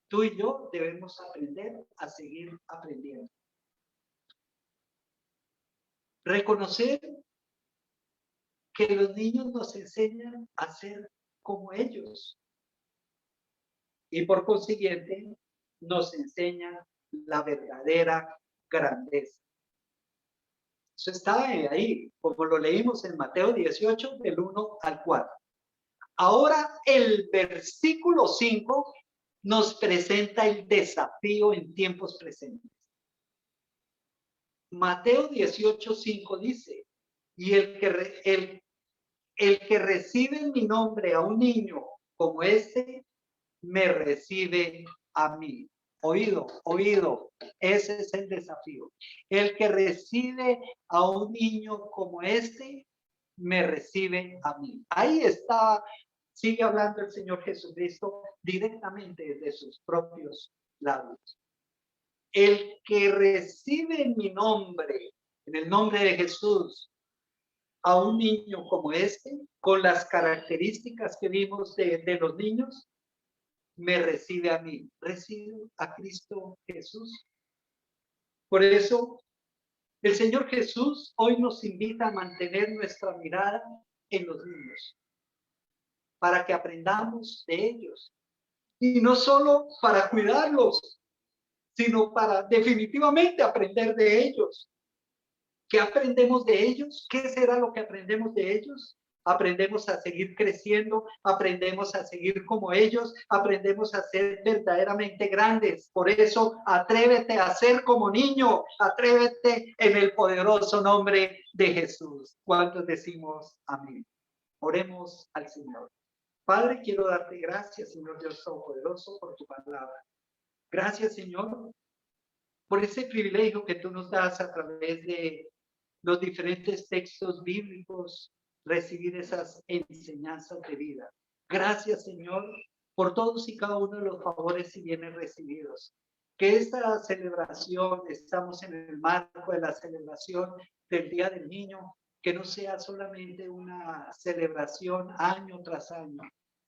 Tú y yo debemos aprender a seguir aprendiendo. Reconocer que los niños nos enseñan a ser como ellos. Y por consiguiente, nos enseñan la verdadera grandeza. Eso está ahí, como lo leímos en Mateo 18, del 1 al 4. Ahora el versículo 5 nos presenta el desafío en tiempos presentes. Mateo 18, 5 dice, y el que recibe en mi nombre a un niño como este, me recibe a mí. Oído, oído, ese es el desafío. El que recibe a un niño como este, me recibe a mí. Ahí está, sigue hablando el Señor Jesucristo directamente de sus propios labios. El que recibe en mi nombre, en el nombre de Jesús, a un niño como este, con las características que vimos de los niños, me recibe a mí, recibe a Cristo Jesús. Por eso, el Señor Jesús hoy nos invita a mantener nuestra mirada en los niños, para que aprendamos de ellos. Y no solo para cuidarlos, sino para definitivamente aprender de ellos. ¿Qué aprendemos de ellos? ¿Qué será lo que aprendemos de ellos? Aprendemos a seguir creciendo, aprendemos a seguir como ellos, aprendemos a ser verdaderamente grandes. Por eso, atrévete a ser como niño, atrévete en el poderoso nombre de Jesús. ¿Cuántos decimos amén? Oremos al Señor. Padre, quiero darte gracias, Señor Dios Todopoderoso, por tu palabra. Gracias, Señor, por ese privilegio que tú nos das a través de los diferentes textos bíblicos, recibir esas enseñanzas de vida. Gracias, Señor, por todos y cada uno de los favores y bienes recibidos. Que esta celebración, estamos en el marco de la celebración del Día del Niño, que no sea solamente una celebración año tras año,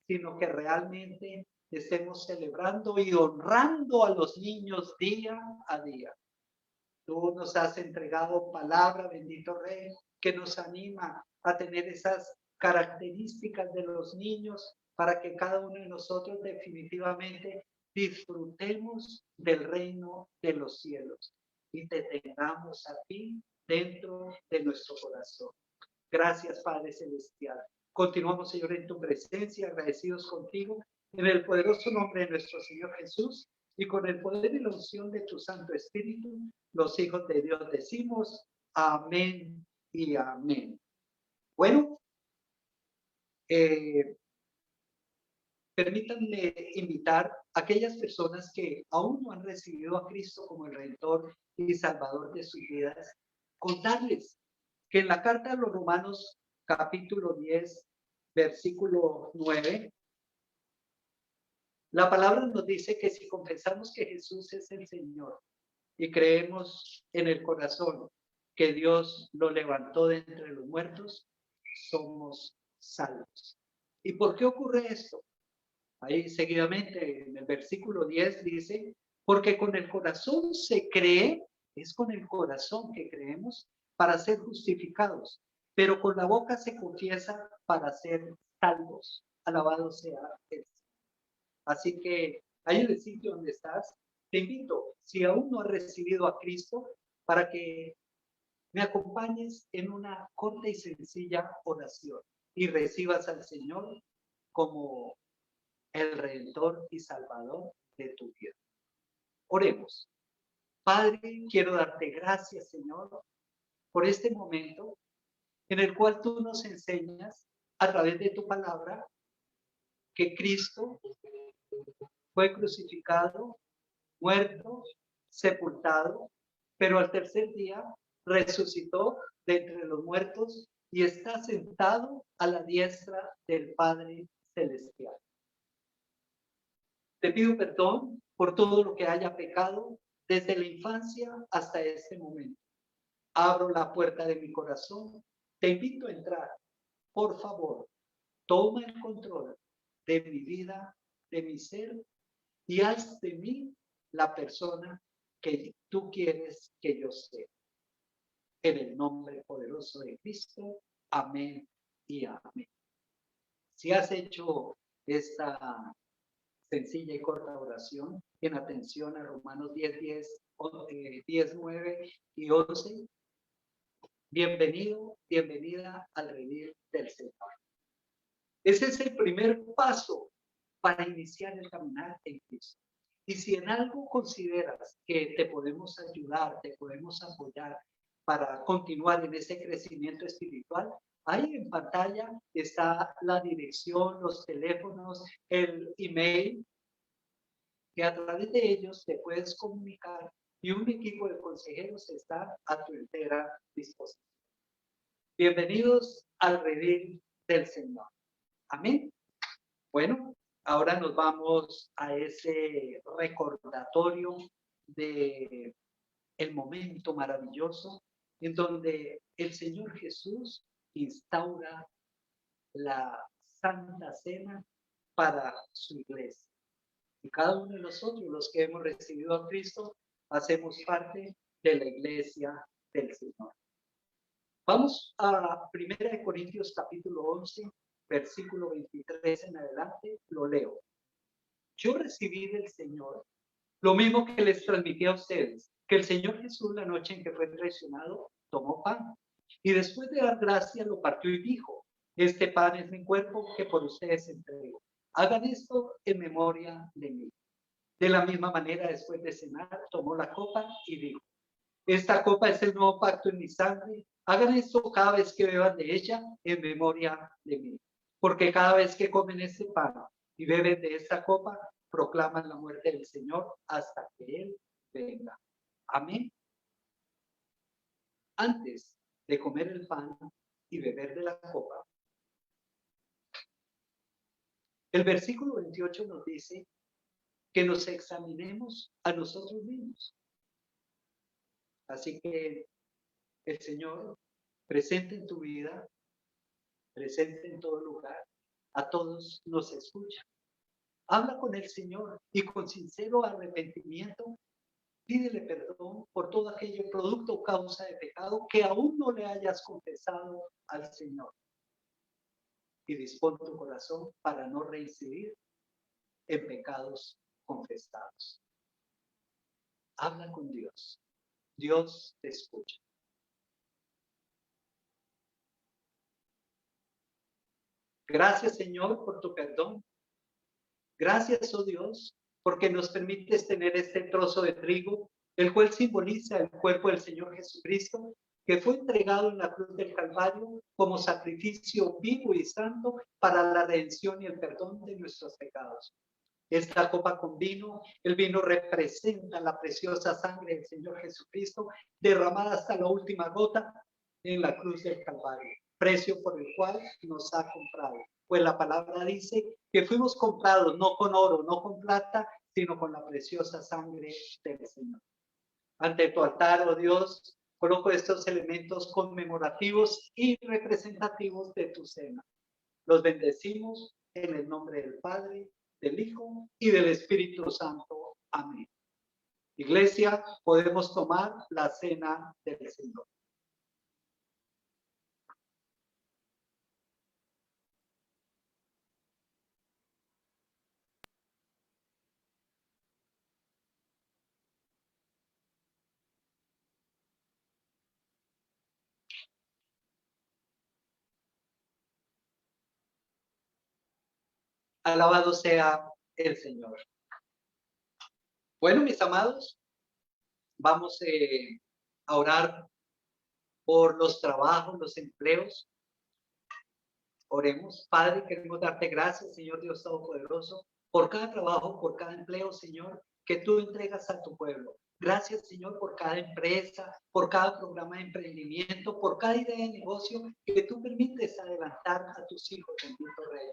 sino que realmente estemos celebrando y honrando a los niños día a día. Tú nos has entregado palabra, bendito Rey, que nos anima a tener esas características de los niños para que cada uno de nosotros definitivamente disfrutemos del reino de los cielos y te tengamos a ti dentro de nuestro corazón. Gracias, Padre Celestial. Continuamos, Señor, en tu presencia, agradecidos contigo, en el poderoso nombre de nuestro Señor Jesús, y con el poder y la unción de tu Santo Espíritu, los hijos de Dios decimos amén y amén. Bueno, permítanme invitar a aquellas personas que aún no han recibido a Cristo como el Redentor y Salvador de sus vidas, contarles que en la carta a los Romanos, capítulo 10, versículo 9, la palabra nos dice que si confesamos que Jesús es el Señor y creemos en el corazón que Dios lo levantó de entre los muertos, somos salvos. ¿Y por qué ocurre esto? Ahí seguidamente en el versículo 10 dice, porque con el corazón se cree, es con el corazón que creemos para ser justificados, pero con la boca se confiesa para ser salvos. Alabado sea Él. Así que ahí en el sitio donde estás, te invito, si aún no has recibido a Cristo, para que me acompañes en una corta y sencilla oración y recibas al Señor como el Redentor y Salvador de tu vida. Oremos. Padre, quiero darte gracias, Señor, por este momento en el cual tú nos enseñas a través de tu palabra que Cristo fue crucificado, muerto, sepultado, pero al tercer día resucitó de entre los muertos y está sentado a la diestra del Padre Celestial. Te pido perdón por todo lo que haya pecado desde la infancia hasta este momento. Abro la puerta de mi corazón, te invito a entrar. Por favor, toma el control de mi vida, de mi ser, y haz de mí la persona que tú quieres que yo sea. En el nombre poderoso de Cristo, amén y amén. Si has hecho esta sencilla y corta oración en atención a Romanos 10, 9 y 11, bienvenido, bienvenida al redil del Señor. Ese es el primer paso para iniciar el caminar en Cristo. Y si en algo consideras que te podemos ayudar, te podemos apoyar para continuar en ese crecimiento espiritual, ahí en pantalla está la dirección, los teléfonos, el email, que a través de ellos te puedes comunicar y un equipo de consejeros está a tu entera disposición. Bienvenidos al redil del Señor. Amén. Bueno, ahora nos vamos a ese recordatorio de el momento maravilloso en donde el Señor Jesús instaura la Santa Cena para su iglesia. Y cada uno de nosotros, los que hemos recibido a Cristo, hacemos parte de la iglesia del Señor. Vamos a 1 Corintios capítulo 11, versículo 23 en adelante, lo leo. Yo recibí del Señor lo mismo que les transmití a ustedes, que el Señor Jesús la noche en que fue traicionado, tomó pan y después de dar gracias lo partió y dijo, este pan es mi cuerpo que por ustedes entrego. Hagan esto en memoria de mí. De la misma manera, después de cenar, tomó la copa y dijo, esta copa es el nuevo pacto en mi sangre. Hagan esto cada vez que beban de ella en memoria de mí. Porque cada vez que comen este pan y beben de esta copa, proclaman la muerte del Señor hasta que Él venga. Amén. Antes de comer el pan y beber de la copa, el versículo 28 nos dice que nos examinemos a nosotros mismos. Así que el Señor, presente en tu vida, presente en todo lugar, a todos nos escucha. Habla con el Señor y con sincero arrepentimiento, pídele perdón por todo aquello producto o causa de pecado que aún no le hayas confesado al Señor. Y dispón tu corazón para no reincidir en pecados confesados. Habla con Dios. Dios te escucha. Gracias, Señor, por tu perdón. Gracias, oh Dios, porque nos permites tener este trozo de trigo, el cual simboliza el cuerpo del Señor Jesucristo, que fue entregado en la cruz del Calvario como sacrificio vivo y santo para la redención y el perdón de nuestros pecados. Esta copa con vino, el vino representa la preciosa sangre del Señor Jesucristo, derramada hasta la última gota en la cruz del Calvario, precio por el cual nos ha comprado. Pues la palabra dice que fuimos comprados no con oro, no con plata, sino con la preciosa sangre del Señor. Ante tu altar, oh Dios, coloco estos elementos conmemorativos y representativos de tu cena. Los bendecimos en el nombre del Padre, del Hijo y del Espíritu Santo. Amén. Iglesia, podemos tomar la cena del Señor. Alabado sea el Señor. Bueno, mis amados, vamos a orar por los trabajos, los empleos. Oremos. Padre, queremos darte gracias, Señor Dios Todopoderoso, por cada trabajo, por cada empleo, Señor, que tú entregas a tu pueblo. Gracias, Señor, por cada empresa, por cada programa de emprendimiento, por cada idea de negocio que tú permites adelantar a tus hijos, bendito Rey.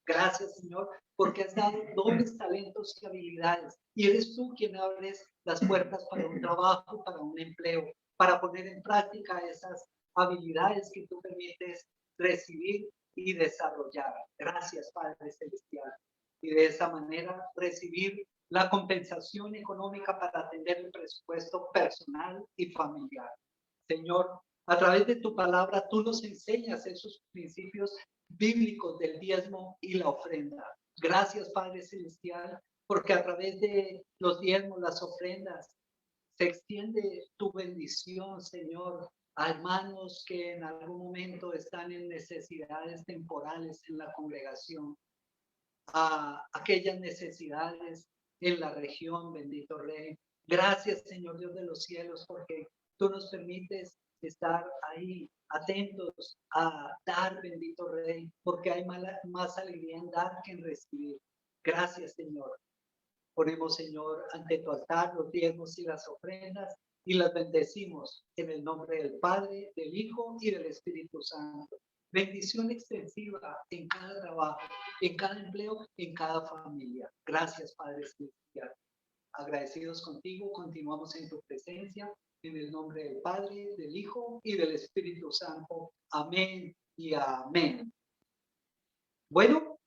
Gracias, Señor, porque has dado dones, talentos y habilidades. Y eres tú quien abres las puertas para un trabajo, para un empleo, para poner en práctica esas habilidades que tú permites recibir y desarrollar. Gracias, Padre Celestial. Y de esa manera recibir la compensación económica para atender el presupuesto personal y familiar. Señor, a través de tu palabra, tú nos enseñas esos principios bíblicos del diezmo y la ofrenda. Gracias, Padre Celestial, porque a través de los diezmos, las ofrendas, se extiende tu bendición, Señor, a hermanos que en algún momento están en necesidades temporales en la congregación, a aquellas necesidades en la región, bendito Rey. Gracias, Señor Dios de los cielos, porque tú nos permites estar ahí atentos a dar, bendito Rey, porque hay más alegría en dar que en recibir. Gracias, Señor. Ponemos, Señor, ante tu altar los diezmos y las ofrendas y las bendecimos en el nombre del Padre, del Hijo y del Espíritu Santo. Bendición extensiva en cada trabajo, en cada empleo, en cada familia. Gracias, Padre Celestial. Agradecidos contigo, continuamos en tu presencia, en el nombre del Padre, del Hijo y del Espíritu Santo. Amén y amén. Bueno,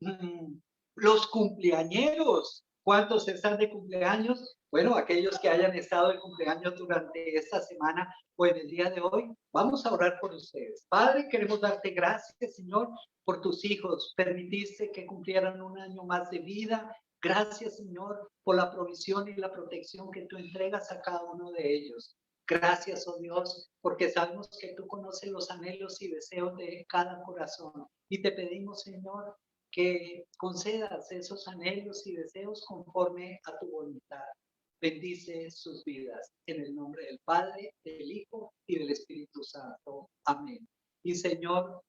los cumpleañeros. ¿Cuántos están de cumpleaños? Bueno, aquellos que hayan estado de cumpleaños durante esta semana o en el día de hoy, vamos a orar por ustedes. Padre, queremos darte gracias, Señor, por tus hijos. Permitiste que cumplieran un año más de vida. Gracias, Señor, por la provisión y la protección que tú entregas a cada uno de ellos. Gracias, oh Dios, porque sabemos que tú conoces los anhelos y deseos de cada corazón. Y te pedimos, Señor, que concedas esos anhelos y deseos conforme a tu voluntad. Bendice sus vidas. En el nombre del Padre, del Hijo y del Espíritu Santo. Amén. Y Señor,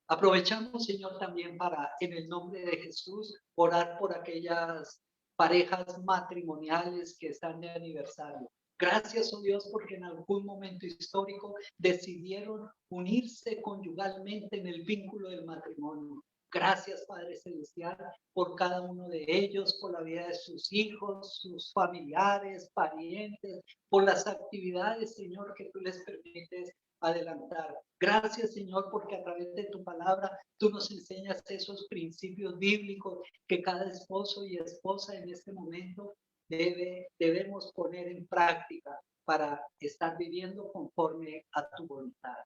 aprovechamos, Señor, también para, en el nombre de Jesús, orar por aquellas parejas matrimoniales que están de aniversario. Gracias, oh Dios, porque en algún momento histórico decidieron unirse conyugalmente en el vínculo del matrimonio. Gracias, Padre Celestial, por cada uno de ellos, por la vida de sus hijos, sus familiares, parientes, por las actividades, Señor, que tú les permites adelantar. Gracias, Señor, porque a través de tu palabra tú nos enseñas esos principios bíblicos que cada esposo y esposa en este momento debemos poner en práctica para estar viviendo conforme a tu voluntad.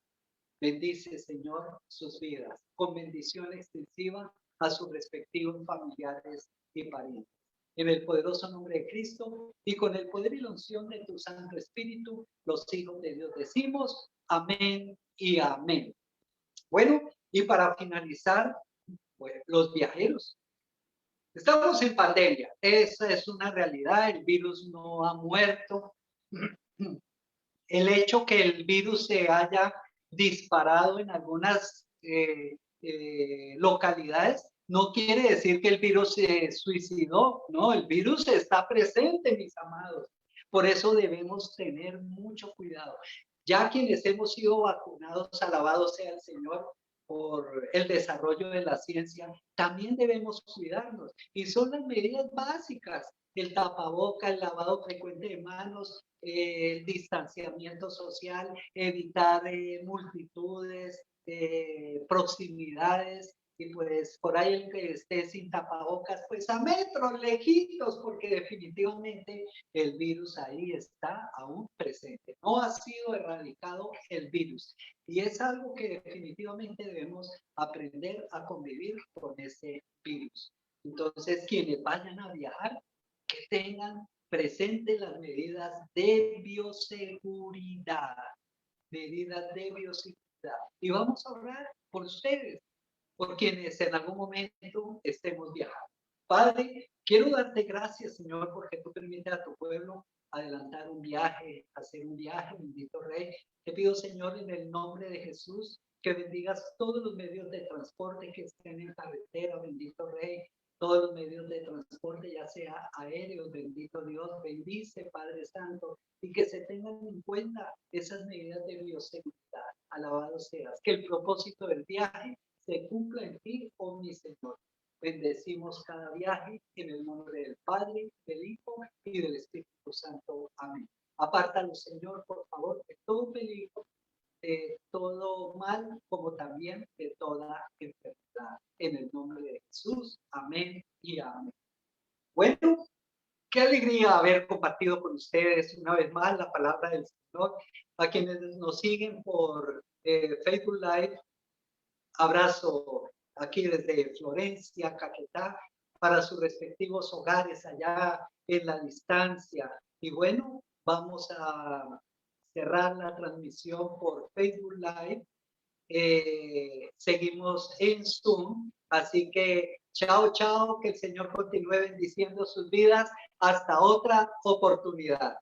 Bendice, Señor, sus vidas con bendición extensiva a sus respectivos familiares y parientes. en el poderoso nombre de Cristo y con el poder y la unción de tu Santo Espíritu, los hijos de Dios decimos amén y amén. Bueno, y para finalizar, pues, los viajeros. Estamos en pandemia, esa es una realidad, el virus no ha muerto. El hecho que el virus se haya disparado en algunas localidades no quiere decir que el virus se suicidó, no, el virus está presente, mis amados. Por eso debemos tener mucho cuidado. Ya quienes hemos sido vacunados, alabado sea el Señor por el desarrollo de la ciencia, también debemos cuidarnos. Y son las medidas básicas: el tapaboca, el lavado frecuente de manos, el distanciamiento social, evitar multitudes, proximidades, y pues por ahí el que esté sin tapabocas, pues a metros, lejitos, porque definitivamente el virus ahí está aún presente. No ha sido erradicado el virus, y es algo que definitivamente debemos aprender a convivir con ese virus. Entonces, quienes vayan a viajar, que tengan presentes las medidas de bioseguridad, y vamos a orar por ustedes, por quienes en algún momento estemos viajando. Padre, quiero darte gracias, Señor, porque tú permites a tu pueblo adelantar un viaje, hacer un viaje, bendito Rey. Te pido, Señor, en el nombre de Jesús, que bendigas todos los medios de transporte que estén en carretera, bendito Rey, todos los medios de transporte, ya sea aéreos, bendito Dios, bendice, Padre Santo, y que se tengan en cuenta esas medidas de bioseguridad. Alabado seas, que el propósito del viaje se cumpla en ti, oh mi Señor. Bendecimos cada viaje en el nombre del Padre, del Hijo y del Espíritu Santo. Amén. Apártalo, Señor, por favor, de todo peligro, de todo mal, como también de toda enfermedad. En el nombre de Jesús. Amén y amén. Bueno, qué alegría haber compartido con ustedes una vez más la palabra del Señor. A quienes nos siguen por Facebook Live, abrazo aquí desde Florencia, Caquetá, para sus respectivos hogares allá en la distancia. Y bueno, vamos a cerrar la transmisión por Facebook Live. Seguimos en Zoom, así que chao, chao, que el Señor continúe bendiciendo sus vidas. Hasta otra oportunidad.